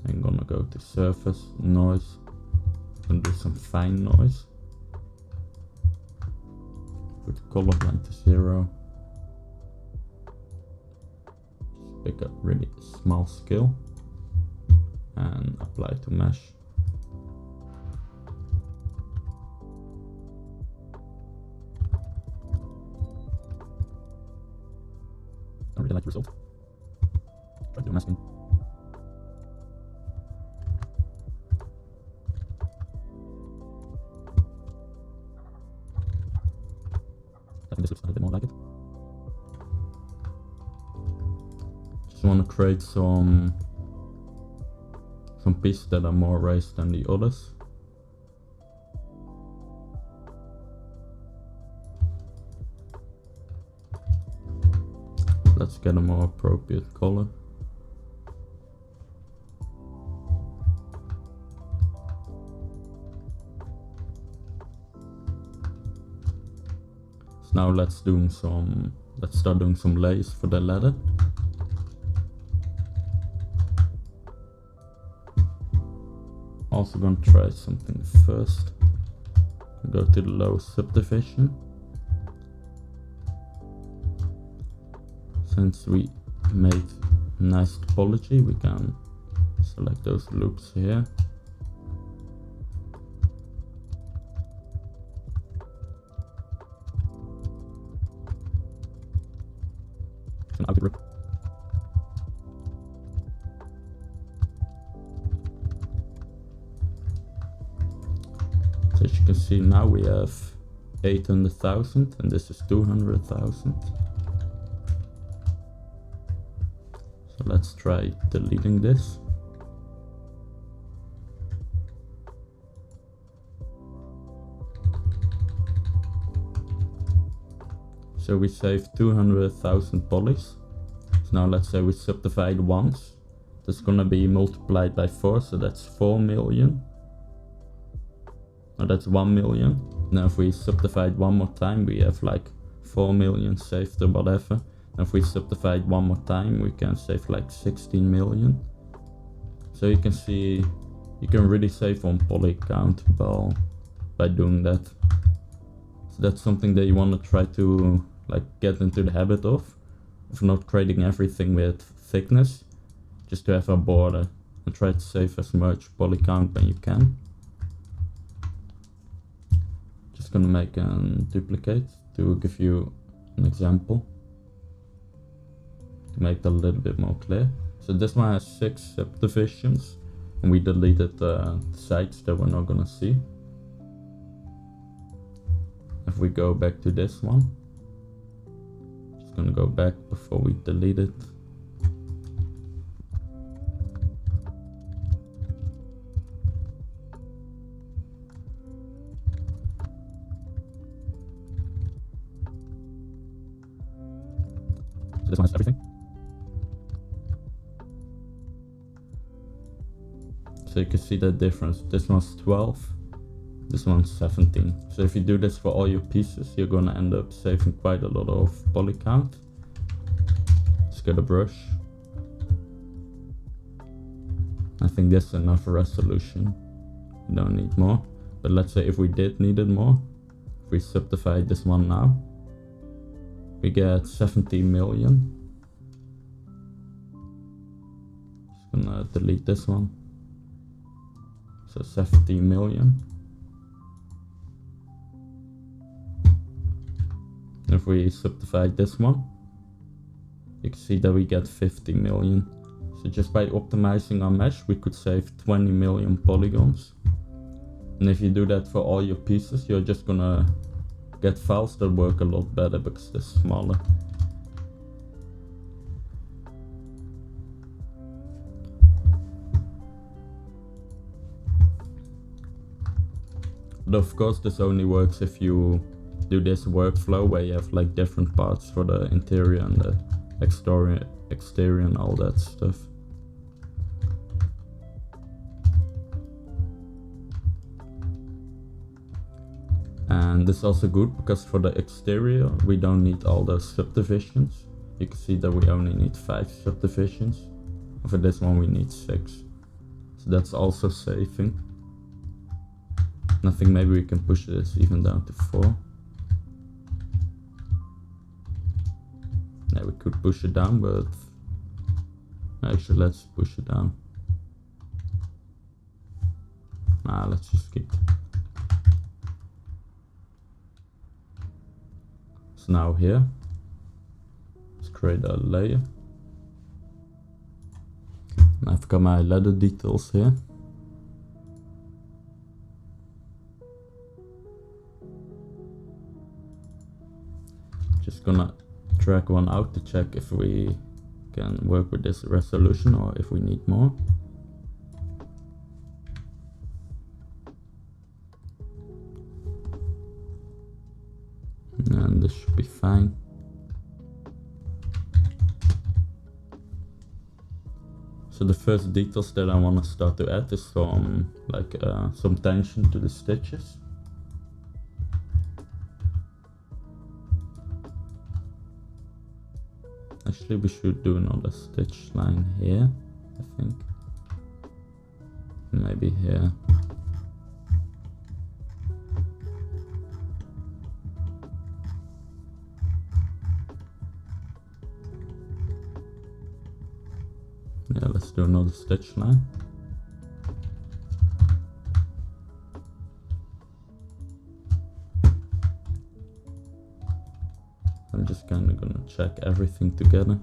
A: I'm gonna go to surface, noise, and do some fine noise. Put color blend to 0. Just pick up really small scale and apply to mesh. I really like the result. Try to do masking. This looks a little bit more like it. Just want to create some pieces that are more raised than the others. Let's get a more appropriate color. Now let's start doing some layers for the ladder. Also gonna try something first. Go to the low subdivision. Since we made nice topology, we can select those loops here. Auto group. So as you can see now we have 800,000 and this is 200,000. So let's try deleting this. So we saved 200,000 polys. So now let's say we subdivide once. That's gonna be multiplied by 4, so that's 4 million. Now that's 1 million. Now if we subdivide one more time, we have like 4 million saved or whatever. And if we subdivide one more time, we can save like 16 million. So you can see, you can really save on poly count by doing that. So that's something that you want to try to like get into the habit of not creating everything with thickness, just to have a border and try to save as much poly count when you can. Just gonna make a duplicate to give you an example to make that a little bit more clear. So this one has 6 subdivisions and we deleted the sides that we're not gonna see. If we go back to this one, just gonna go back before we delete it. So you can see the difference. This one's 12, this one's 17. So if you do this for all your pieces, you're gonna end up saving quite a lot of poly count. Let's get a brush. I think that's enough resolution. We don't need more. But let's say if we did needed more, if we subdivide this one now, we get 17 million. Just gonna delete this one. So 17 million. If we subdivide this one, you can see that we get 50 million. So just by optimizing our mesh, we could save 20 million polygons. And if you do that for all your pieces, you're just gonna get files that work a lot better because they're smaller. But of course, this only works if you do this workflow where you have like different parts for the interior and the exterior and all that stuff. And this is also good because for the exterior we don't need all those subdivisions. You can see that we only need 5 subdivisions. And for this one we need 6. So that's also saving. And I think maybe we can push this even down to 4. Yeah, we could push it down, but actually let's push it down. Nah, let's just keep it. So now here, let's create a layer. And I've got my ladder details here. Just gonna drag one out to check if we can work with this resolution or if we need more. And this should be fine. So the first details that I want to start to add is some some tension to the stitches. Actually, we should do another stitch line here, I think. Maybe here. Yeah, let's do another stitch line. I'm just kind of gonna check everything together.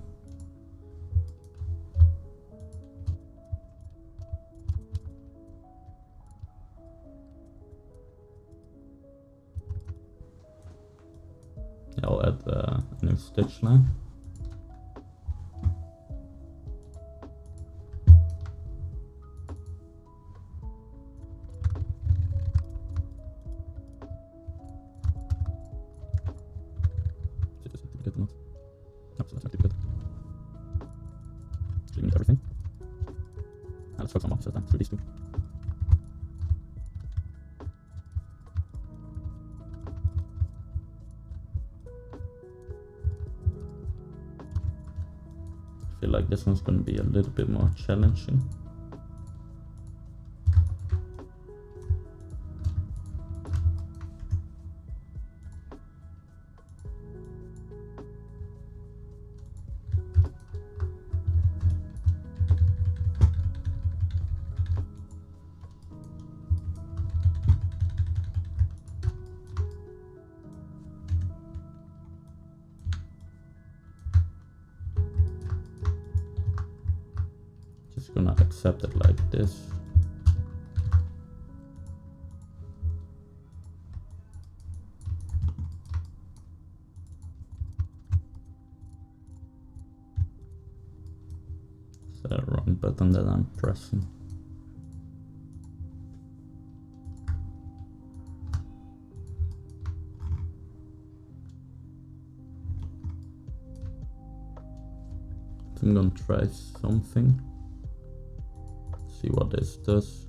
A: Yeah, I'll add a new stitch line. Good enough. No, so that's not too good. So you need everything. Now let's focus on boxes then, through these two. I feel like this one's going to be a little bit more challenging. Gonna accept it like this. Is that a wrong button that I'm pressing? So I'm gonna try something. see what this does.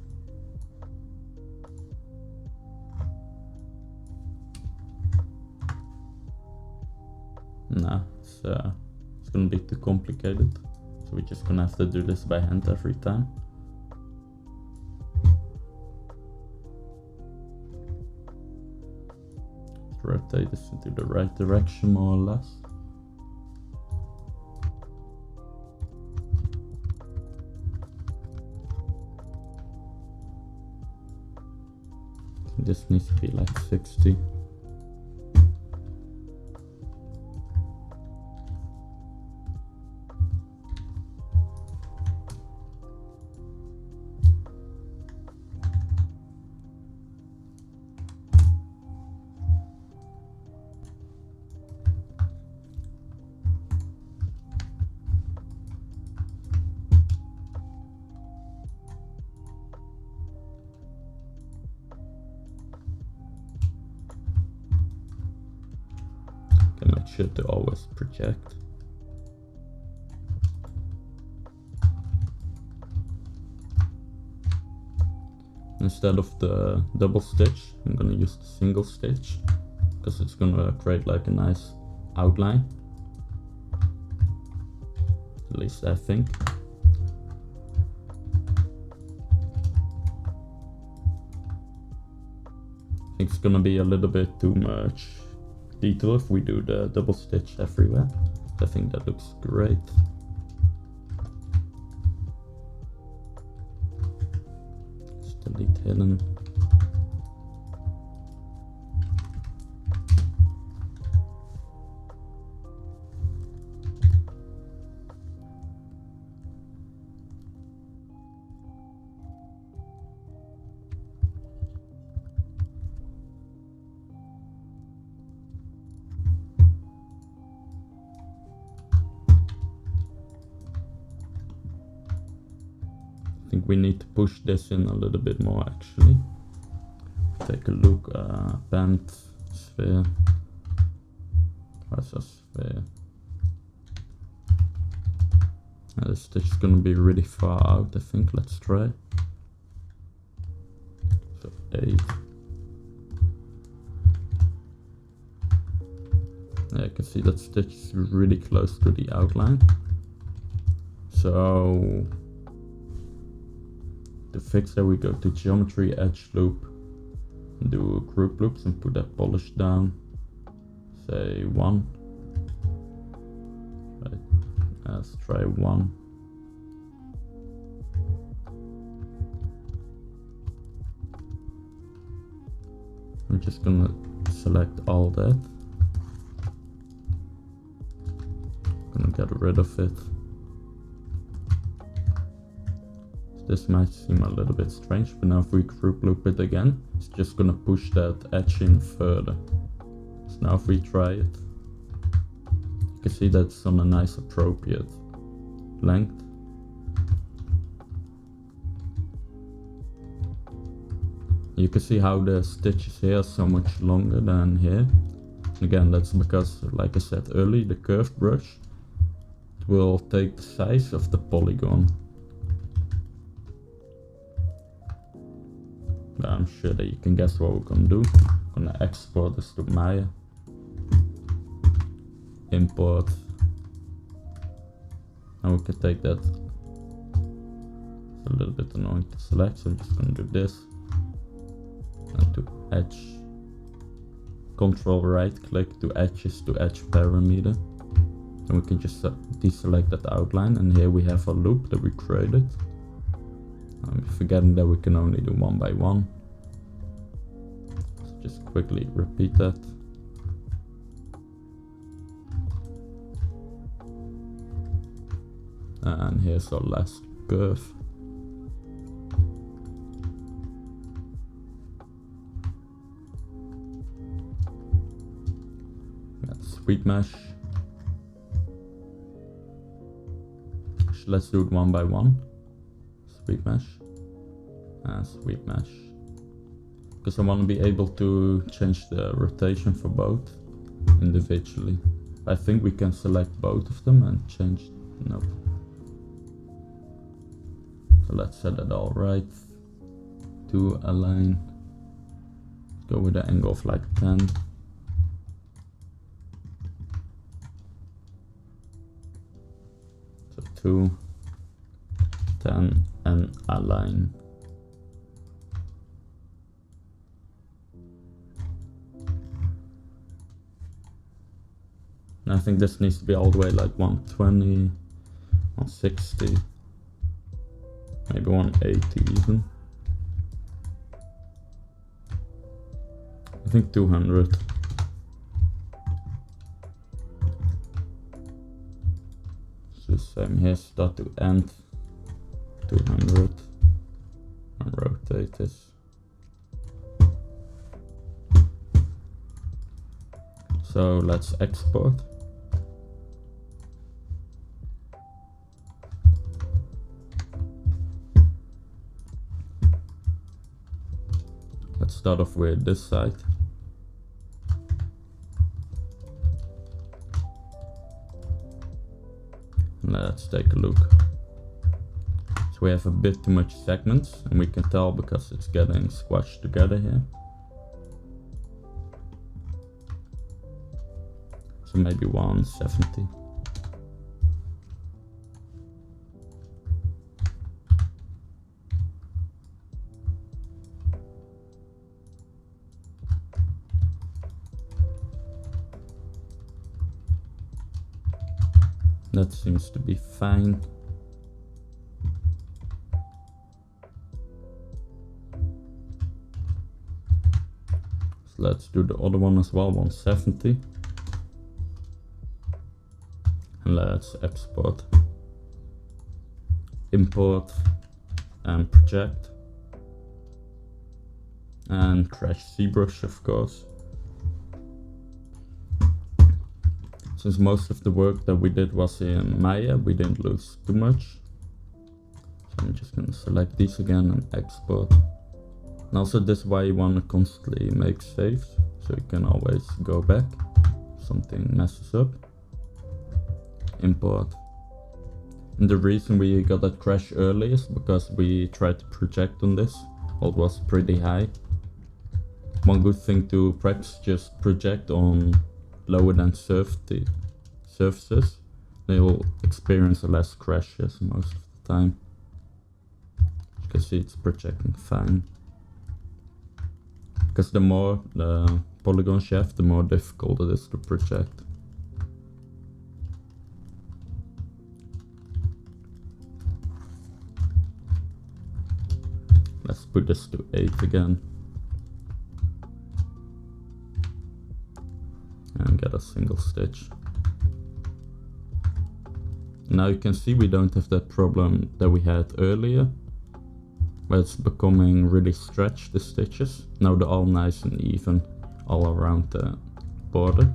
A: Nah, it's gonna be too complicated. So we're just gonna have to do this by hand every time. Rotate this into the right direction more or less. This needs to be like 60. Make sure to always project. Instead of the double stitch, I'm gonna use the single stitch because it's gonna create like a nice outline. At least I think. I think it's gonna be a little bit too much detail if we do the double stitch everywhere. I think that looks great. Just delete hidden. I think we need to push this in a little bit more actually. Take a look, bend, sphere, where's a sphere? The stitch is gonna be really far out, I think. Let's try. So 8. Yeah, I can see that stitch is really close to the outline. So to fix that, we go to geometry, edge loop, and do group loops and put that polish down. Say 1. Right. Let's try 1. I'm just gonna select all that. Gonna get rid of it. This might seem a little bit strange, but now if we group loop it again, it's just gonna push that edge in further. So now if we try it, you can see that's on a nice appropriate length. You can see how the stitches here are so much longer than here. Again, that's because, like I said earlier, the curved brush will take the size of the polygon. But I'm sure that you can guess what we're gonna do. I'm gonna export this to Maya. Import. And we can take that. It's a little bit annoying to select, so I'm just gonna do this. And to edge. Control right click to edges to edge parameter. And we can just deselect that outline, and here we have a loop that we created. I'm forgetting that we can only do 1 by 1. So just quickly repeat that. And here's our last curve. Got sweep mesh. Let's do it 1 by 1. Sweep mesh and sweep mesh, because I want to be able to change the rotation for both individually. I think we can select both of them and change. Nope. So let's set it all right to align. Go with an angle of like 10. So 2, 10 and align. And I think this needs to be all the way like 120, 160, maybe 180 even. I think 200. So same here, start to end, 200, and rotate this. So let's export. Let's start off with this side. Let's take a look. So we have a bit too much segments, and we can tell because it's getting squashed together here. So maybe 170. That seems to be fine. So let's do the other one as well, 170. And let's export, import, and project. And crash Zbrush, of course. Since most of the work that we did was in Maya, we didn't lose too much. So I'm just gonna select these again and export. And also this is why you wanna constantly make saves, so you can always go back if something messes up. Import. And the reason we got that crash early is because we tried to project on this, while it was pretty high. One good thing to perhaps just project on lower than surfaces, they will experience less crashes most of the time. You can see it's projecting fine. Because the more the polygons you have, the more difficult it is to project. Let's put this to 8 again. And get a single stitch. Now you can see we don't have that problem that we had earlier, where it's becoming really stretched, the stitches. Now they're all nice and even all around the border.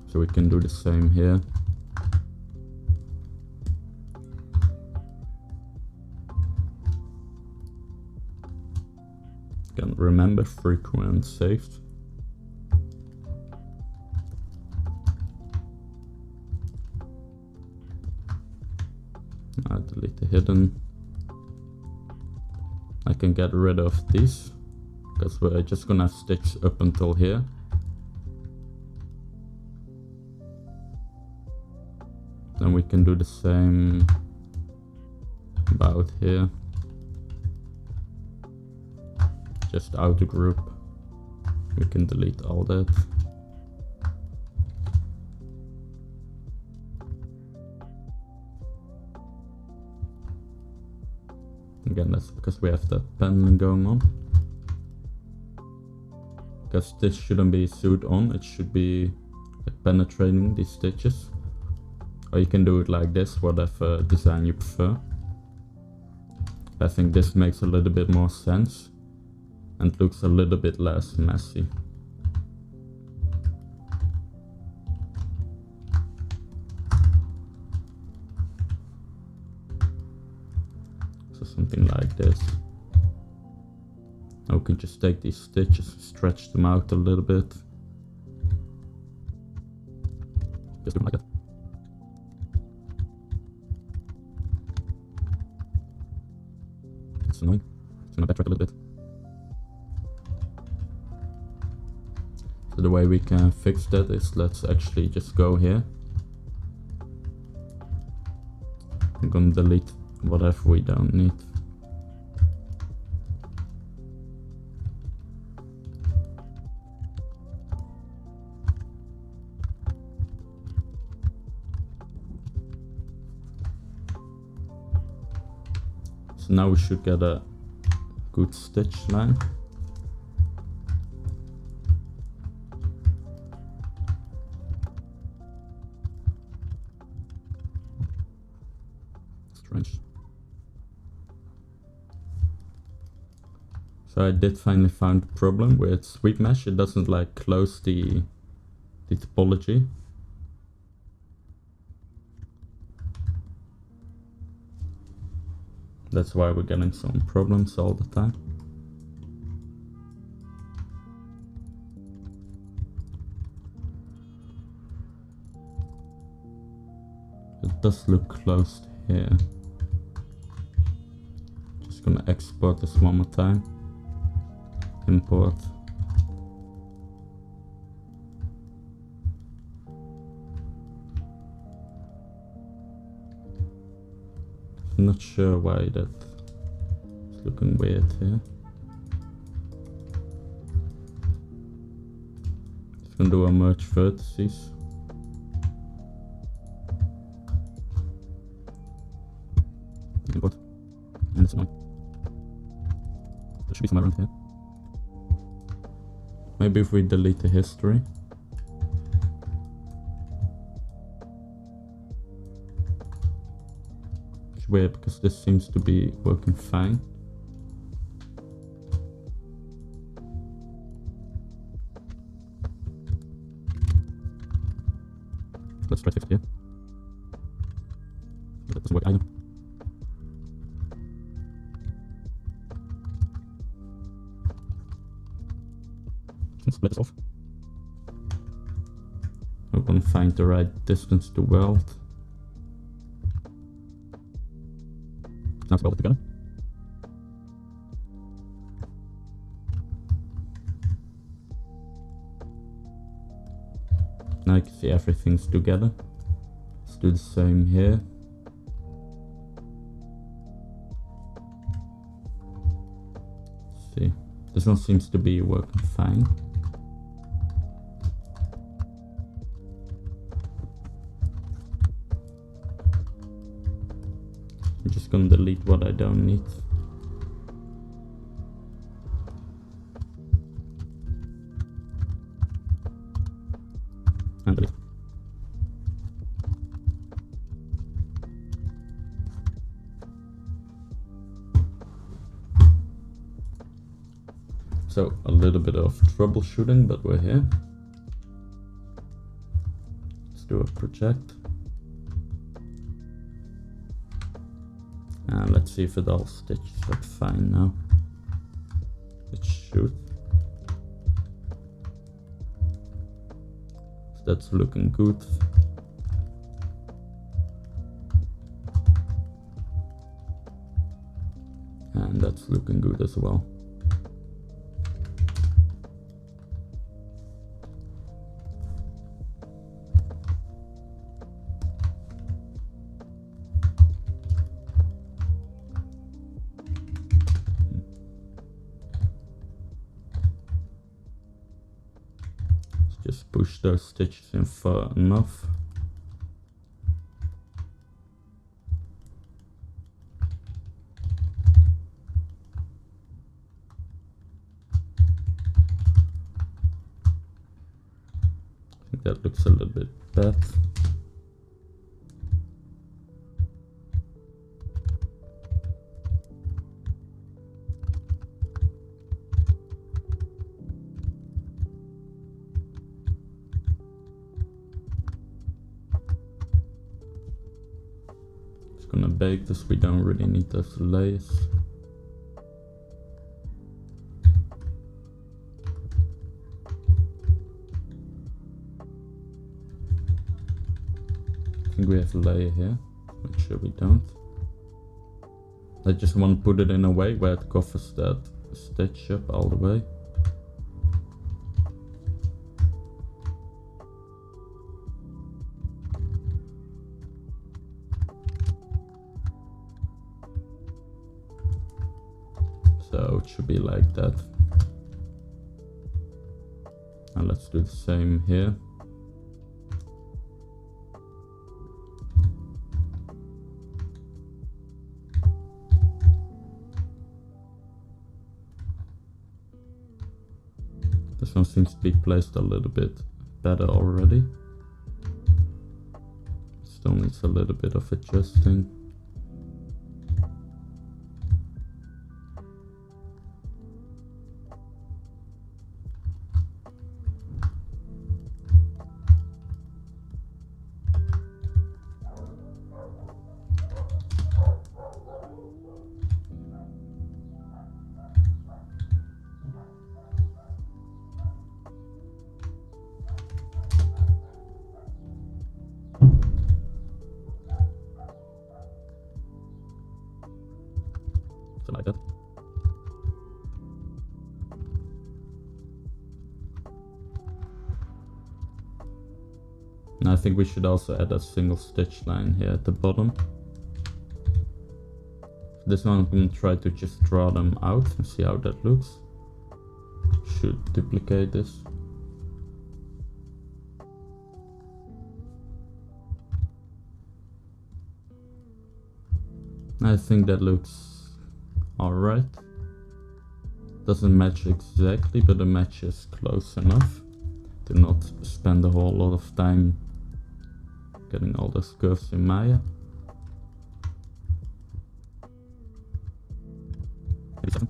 A: So we can do the same here. Again, remember frequent saves. Delete the hidden. I can get rid of these because we're just gonna have stitch up until here. Then we can do the same about here. Just outer group. We can delete all that. Again, that's because we have that paneling going on. Because this shouldn't be sewed on, it should be like penetrating these stitches. Or you can do it like this, whatever design you prefer. I think this makes a little bit more sense and looks a little bit less messy. Something like this. Now we can just take these stitches, stretch them out a little bit. Just do like that. That's annoying. It's gonna backtrack a little bit. So the way we can fix that is, let's actually just go here. I'm gonna delete whatever we don't need. So now we should get a good stitch line. Strange. So I did finally find the problem with sweep mesh. It doesn't like close the topology. That's why we're getting some problems all the time. It does look closed here. Just gonna export this one more time. Import. I'm not sure why that's looking weird here. Just gonna do a merge vertices. Import. And it's annoying. There should be some around here. Maybe if we delete the history. It's weird because this seems to be working fine. Let's try to fix it here. That doesn't work either. Split this off. We're gonna find the right distance to weld. Now it's welded together. Now you can see everything's together. Let's do the same here. Let's see. This one seems to be working fine. I'm just gonna delete what I don't need. And delete. So a little bit of troubleshooting, but we're here. Let's do a project. And let's see if it all stitches up fine now. It should. So that's looking good. And that's looking good as well. Just push those stitches in far enough. I think that looks a little bit bad. Gonna bake this, we don't really need those layers. I think we have a layer here, make sure we don't. I just want to put it in a way where it covers that stitch up all the way. So it should be like that. And let's do the same here. This one seems to be placed a little bit better already. Still needs a little bit of adjusting. Like that. And I think we should also add a single stitch line here at the bottom. This one I'm going to try to just draw them out and see how that looks. Should duplicate this. I think that looks alright. Doesn't match exactly, but the match is close enough to not spend a whole lot of time getting all those curves in Maya. Maybe 7.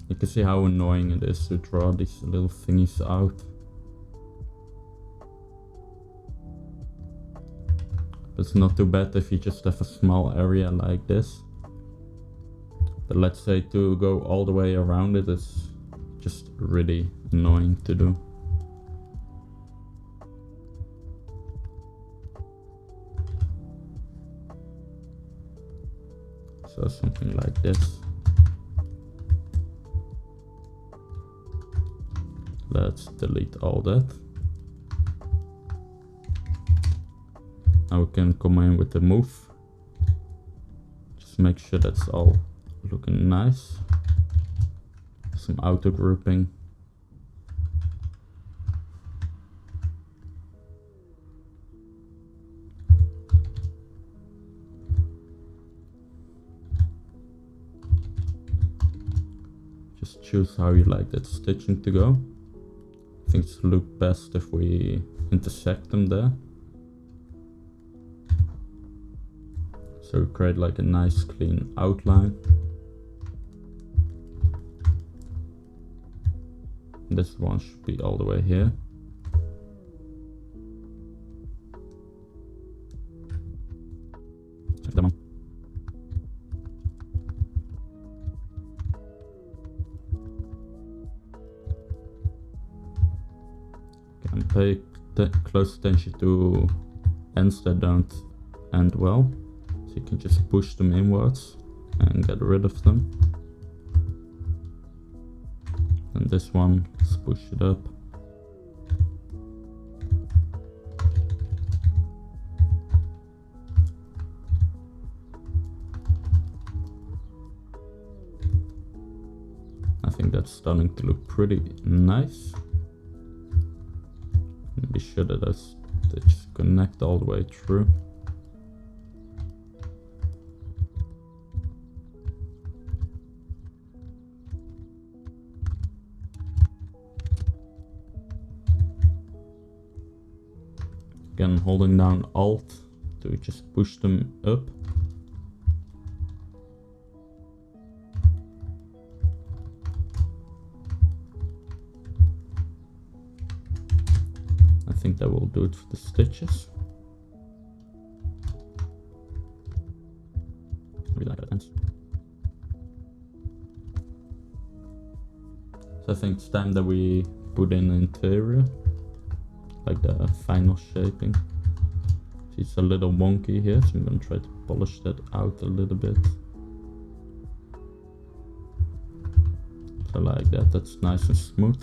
A: You can see how annoying it is to draw these little thingies out. But it's not too bad if you just have a small area like this. But let's say to go all the way around it is just really annoying to do. So something like this. Let's delete all that. Now we can come in with the move. Just make sure that's all looking nice. Some auto grouping. Just choose how you like that stitching to go. Things look best if we intersect them there. So we create like a nice clean outline. This one should be all the way here. Check them on. And pay close attention to ends that don't end well. So you can just push them inwards and get rid of them. And this one, let's push it up. I think that's starting to look pretty nice. And be sure that those stitches connect all the way through. Again, holding down Alt to just push them up. I think that will do it for the stitches. Maybe like that ends. So I think it's time that we put in the interior, like the final shaping. It's a little wonky here, so I'm gonna try to polish that out a little bit. So like that, that's nice and smooth.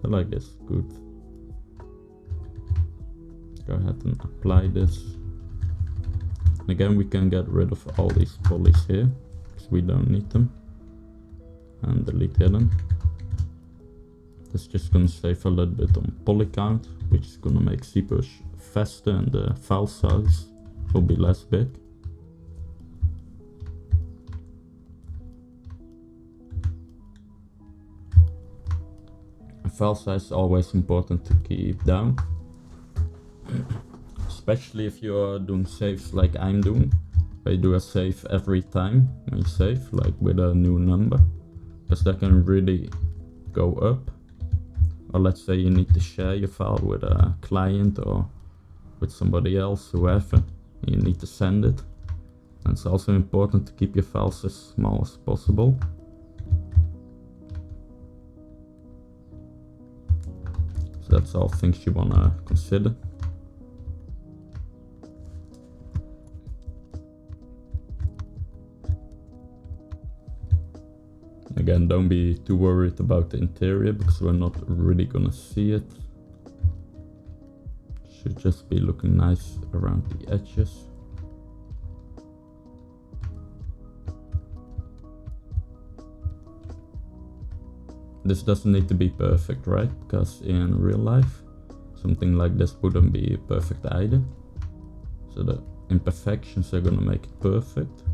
A: So like this, good. Go ahead and apply this. And again, we can get rid of all these polys here, because we don't need them. And delete hidden. That's just gonna save a little bit on poly count, which is gonna make Zbrush faster and the file size will be less big. And file size is always important to keep down. Especially if you are doing saves like I'm doing, where you do a save every time when you save, like with a new number, because that can really go up. Or let's say you need to share your file with a client or with somebody else, whoever, you need to send it. And it's also important to keep your files as small as possible. So that's all things you wanna consider. Again, don't be too worried about the interior, because we're not really gonna see it. Should just be looking nice around the edges. This doesn't need to be perfect, right? Because in real life, something like this wouldn't be perfect either. So the imperfections are gonna make it perfect.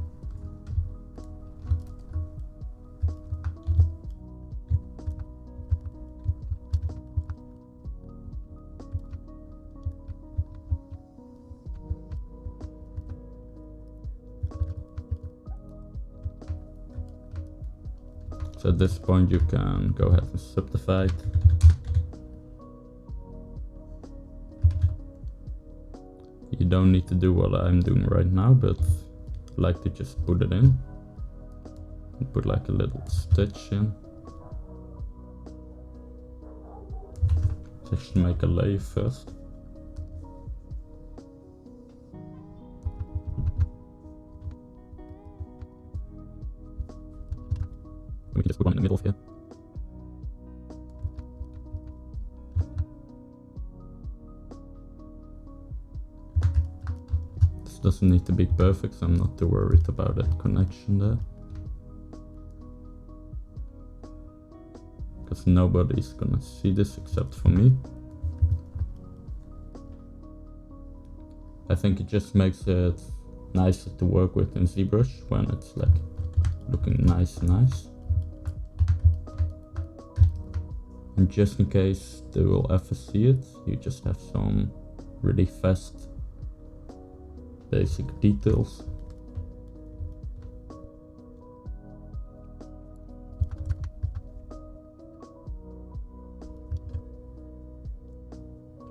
A: So at this point you can go ahead and subdivide. You don't need to do what I'm doing right now, but I like to just put it in. And put like a little stitch in. So I should make a layer first. We can just put one in the middle of here. This doesn't need to be perfect, so I'm not too worried about that connection there. Because nobody's gonna see this except for me. I think it just makes it nicer to work with in Zbrush when it's like looking nice. And just in case they will ever see it, you just have some really fast basic details.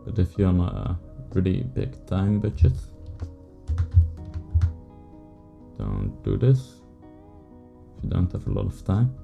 A: But if you're on a really big time budget, don't do this if you don't have a lot of time.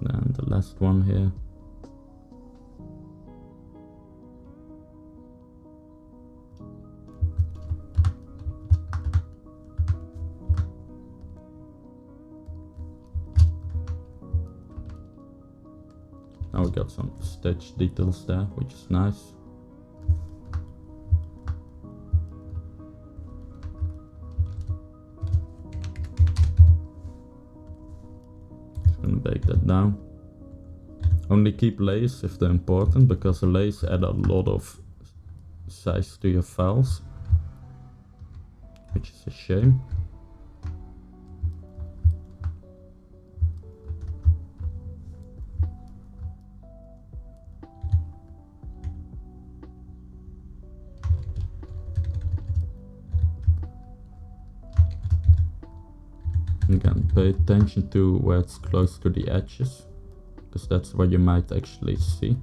A: Then the last one here. Now we got some stitch details there, which is nice. Bake that down. Only keep layers if they're important, because the layers add a lot of size to your files, which is a shame. Again, pay attention to where it's close to the edges, because that's where you might actually see.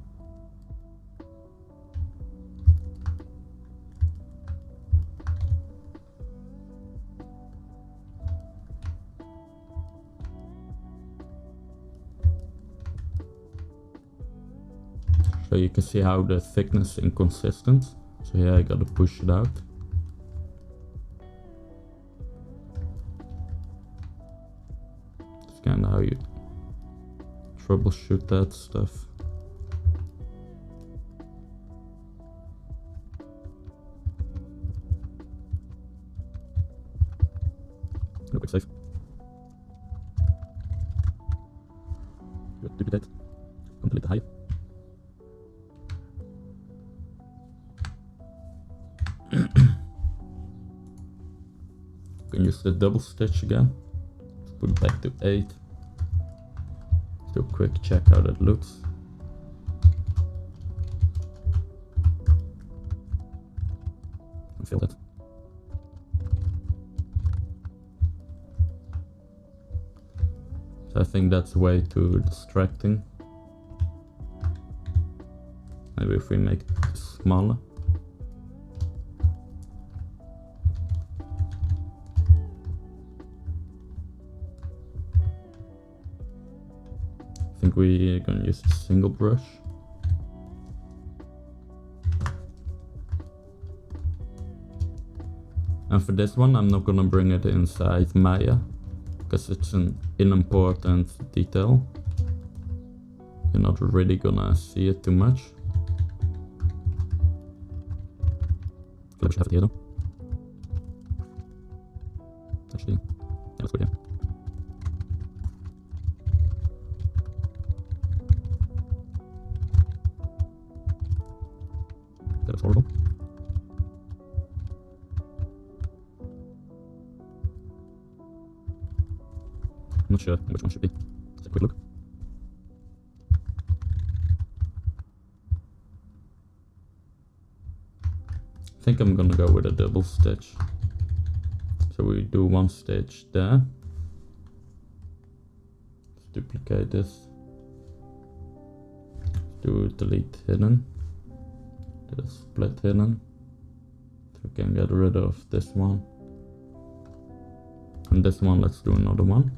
A: So you can see how the thickness is inconsistent. So here I gotta push it out. That's kinda how you troubleshoot that stuff. No quick save. Duplicate. Complete the high. Can use the double stitch again. Let's put it back to 8. Do a quick check how that looks. And fill that. So I think that's way too distracting. Maybe if we make it smaller. I think we're gonna use a single brush. And for this one, I'm not gonna bring it inside Maya, because it's an unimportant detail. You're not really gonna see it too much. I should have it here though. Actually, yeah, let's put it here. That looks horrible. I'm not sure which one should be. Let's have a quick look. I think I'm gonna go with a double stitch. So we do one stitch there. Let's duplicate this. Let's do delete hidden. Do a split hidden. So we can get rid of this one. And this one, let's do another one.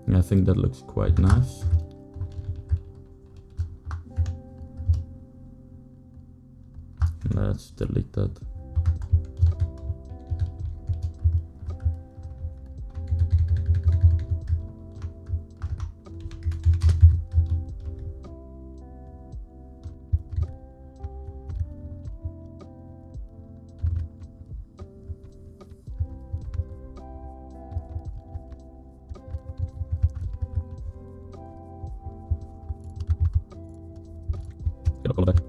A: Yeah, I think that looks quite nice. Let's delete that. Get a color back.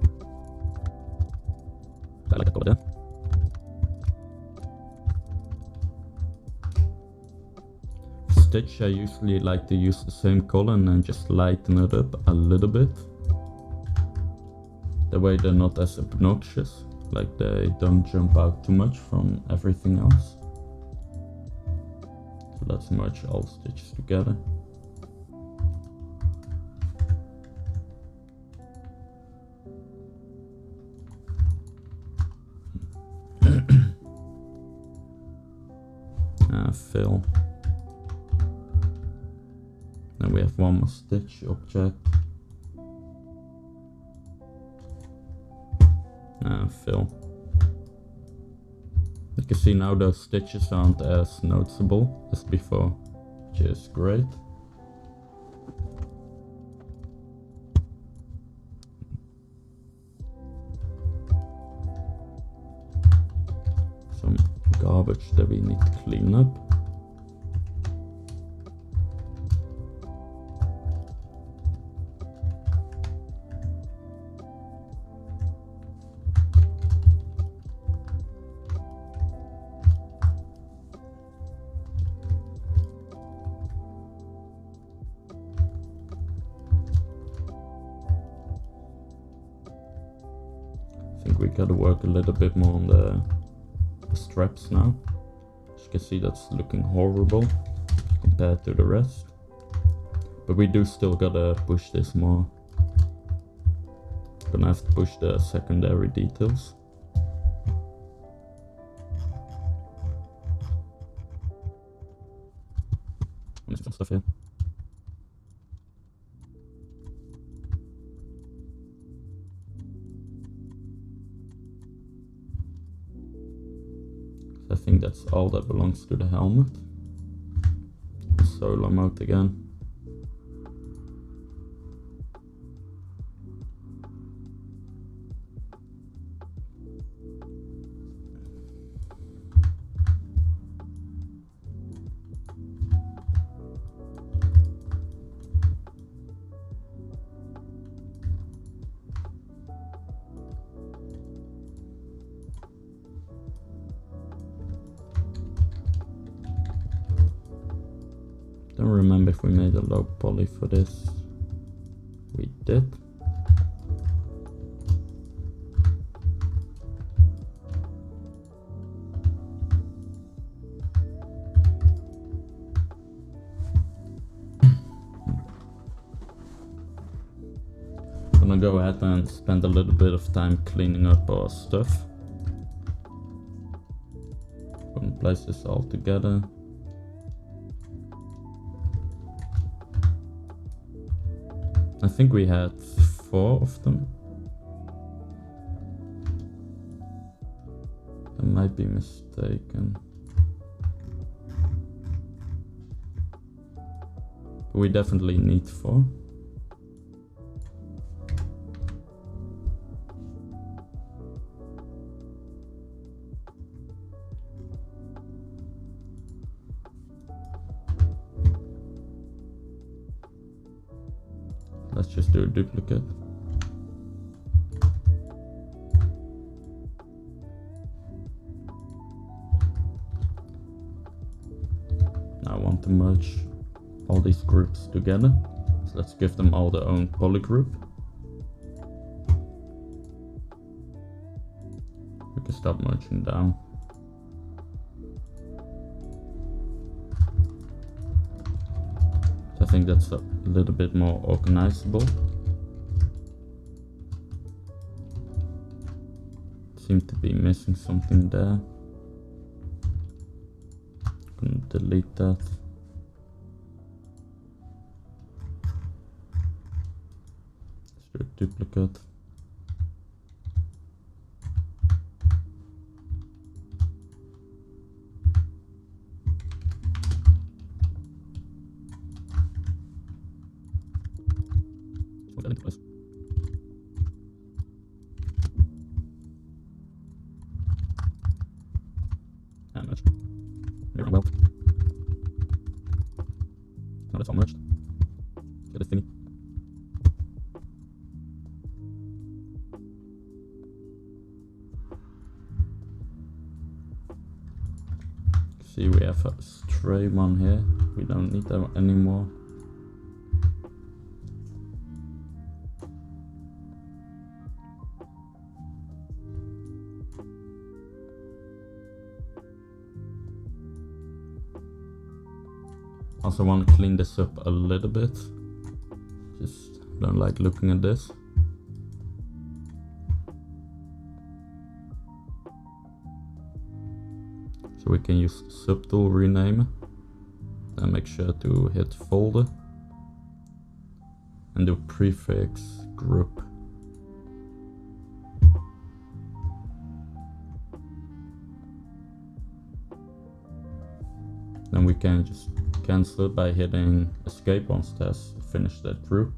A: I like that color there. Stitch, I usually like to use the same color and then just lighten it up a little bit. That way they're not as obnoxious, like they don't jump out too much from everything else. So let's merge all stitches together. Fill. Then we have one more stitch object. And fill. You can see now those stitches aren't as noticeable as before, which is great. Some garbage that we need to clean up. I think we gotta work a little bit more on the straps now. As you can see, that's looking horrible compared to the rest. But we do still gotta push this more. Gonna have to push the secondary details. Some stuff here. I think that's all that belongs to the helmet. Solo mode again. Don't remember if we made a low poly for this. We did. Gonna go ahead and spend a little bit of time cleaning up our stuff. Gonna place this all together. I think we had 4 of them. I might be mistaken. But we definitely need 4. Let's just do a duplicate. Now I want to merge all these groups together. So let's give them all their own poly group. We can start merging down. I think that's a little bit more organizable. Seem to be missing something there. Gonna delete that. Let's do a duplicate. And merge. Very well. Now that's all merged. Get this thingy. See, we have a stray one here. We don't need that anymore. Also want to clean this up a little bit. Just don't like looking at this. So we can use subtool rename and make sure to hit folder and do prefix group. Then we can just cancel it by hitting escape once it has finished that group.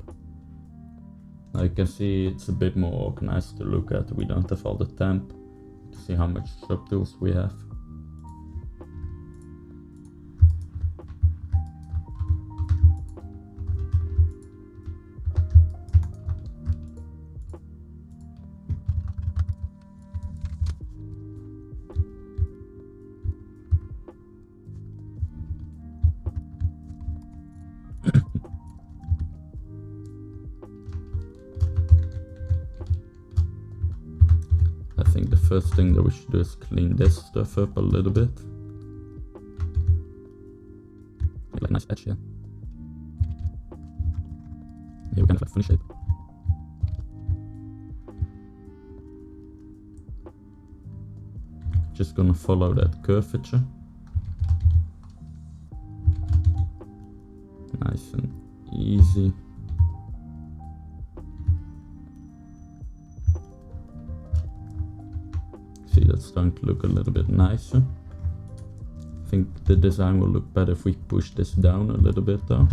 A: Now you can see it's a bit more organized to look at. We don't have all the temp. You can see how much subtools we have. first thing that we should do is clean this stuff up a little bit. Like a nice edge here. Yeah, we kind of like funny shape. Just gonna follow that curvature. Nice and easy. See, that's starting to look a little bit nicer. I think the design will look better if we push this down a little bit though.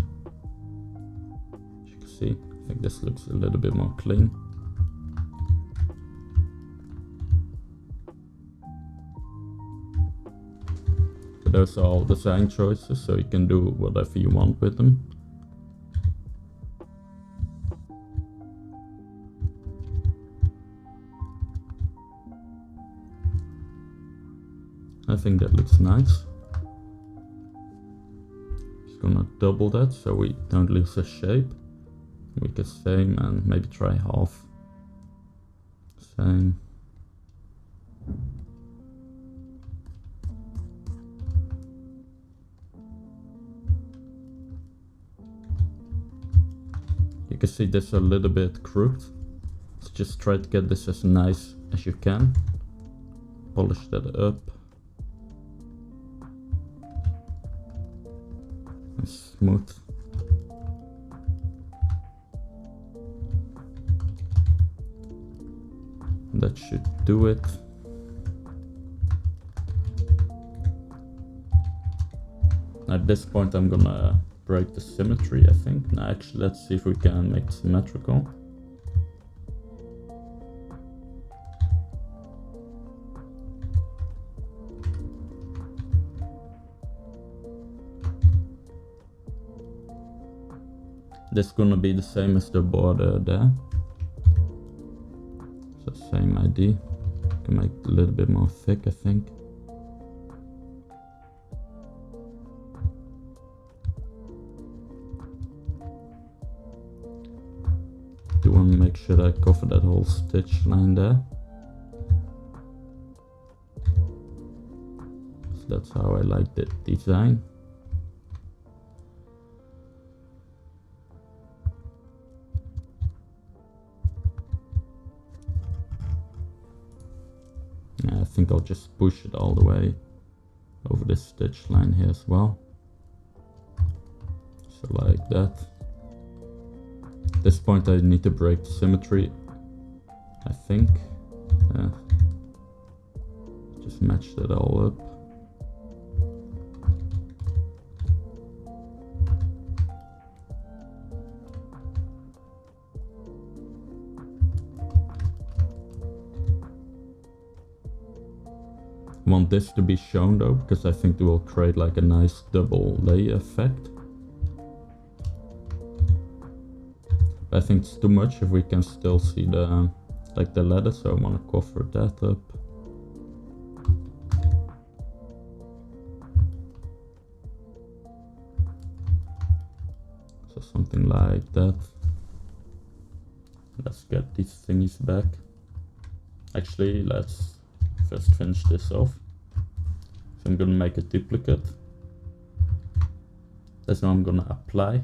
A: As you can see, I think this looks a little bit more clean. So those are all design choices, so you can do whatever you want with them. I think that looks nice. Just gonna double that so we don't lose a shape. Make the same and maybe try half. Same. You can see this a little bit crooked. So just try to get this as nice as you can. Polish that up. Smooth. That should do it. At this point I'm gonna break the symmetry, I think. Now actually let's see if we can make it symmetrical. This is gonna be the same as the border there. So same idea. Can make it a little bit more thick, I think. Do want to make sure that I cover that whole stitch line there. So that's how I like the design. I think I'll just push it all the way over this stitch line here as well. So like that. At this point I need to break the symmetry, I think. Just match that all up. I want this to be shown though, because I think it will create like a nice double layer effect. I think it's too much if we can still see the like the leather, so I want to cover that up. So something like that. Let's get these thingies back. Actually, let's first finish this off. So I'm gonna make a duplicate. That's what I'm gonna apply.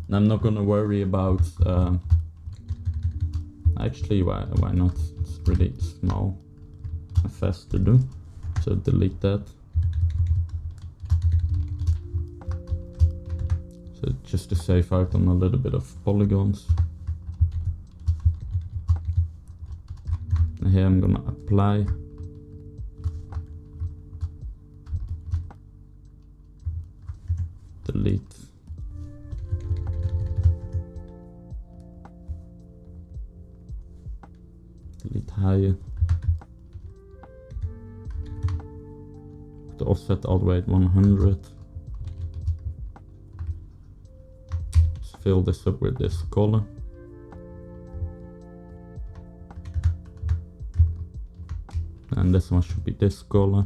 A: And I'm not gonna worry about actually why not? It's really small and fast to do. So delete that. So just to save out on a little bit of polygons. And here I'm gonna apply. Delete. Delete higher. Put the offset all the way at 100. Just fill this up with this color. And this one should be this color.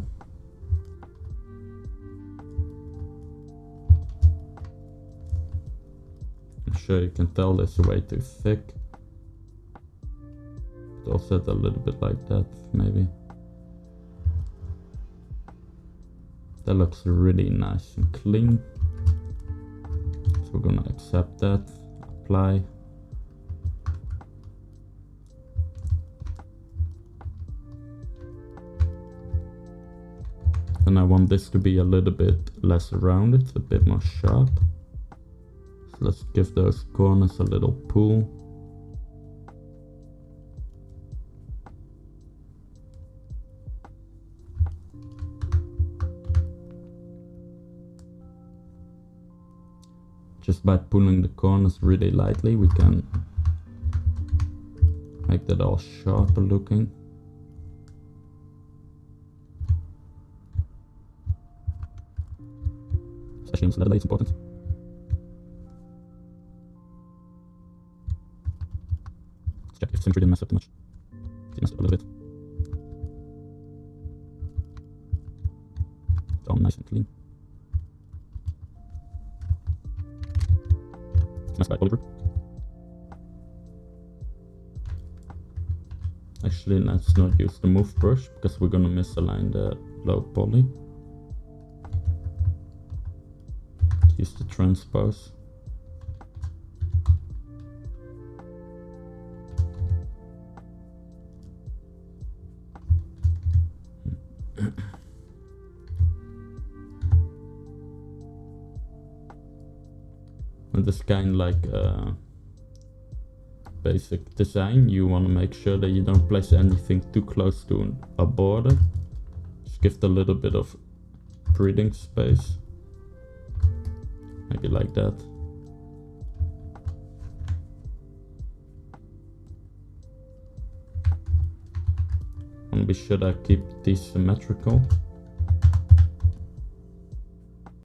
A: I'm sure you can tell this is way too thick. could offset a little bit like that, maybe. That looks really nice and clean. So we're gonna accept that, apply. And I want this to be a little bit less rounded, a bit more sharp. So let's give those corners a little pull. Just by pulling the corners really lightly, we can make that all sharper looking. Especially in this letter, it's important. Let's check if symmetry didn't mess up too much. It messed up a little bit. It's all nice and clean. Messed by polyper. Actually, let's not use the move brush because we're gonna misalign the low poly. Use the transpose. And this kind of like basic design, you want to make sure that you don't place anything too close to a border. Just give it a little bit of breathing space. Maybe like that. I want to be sure that I keep these symmetrical.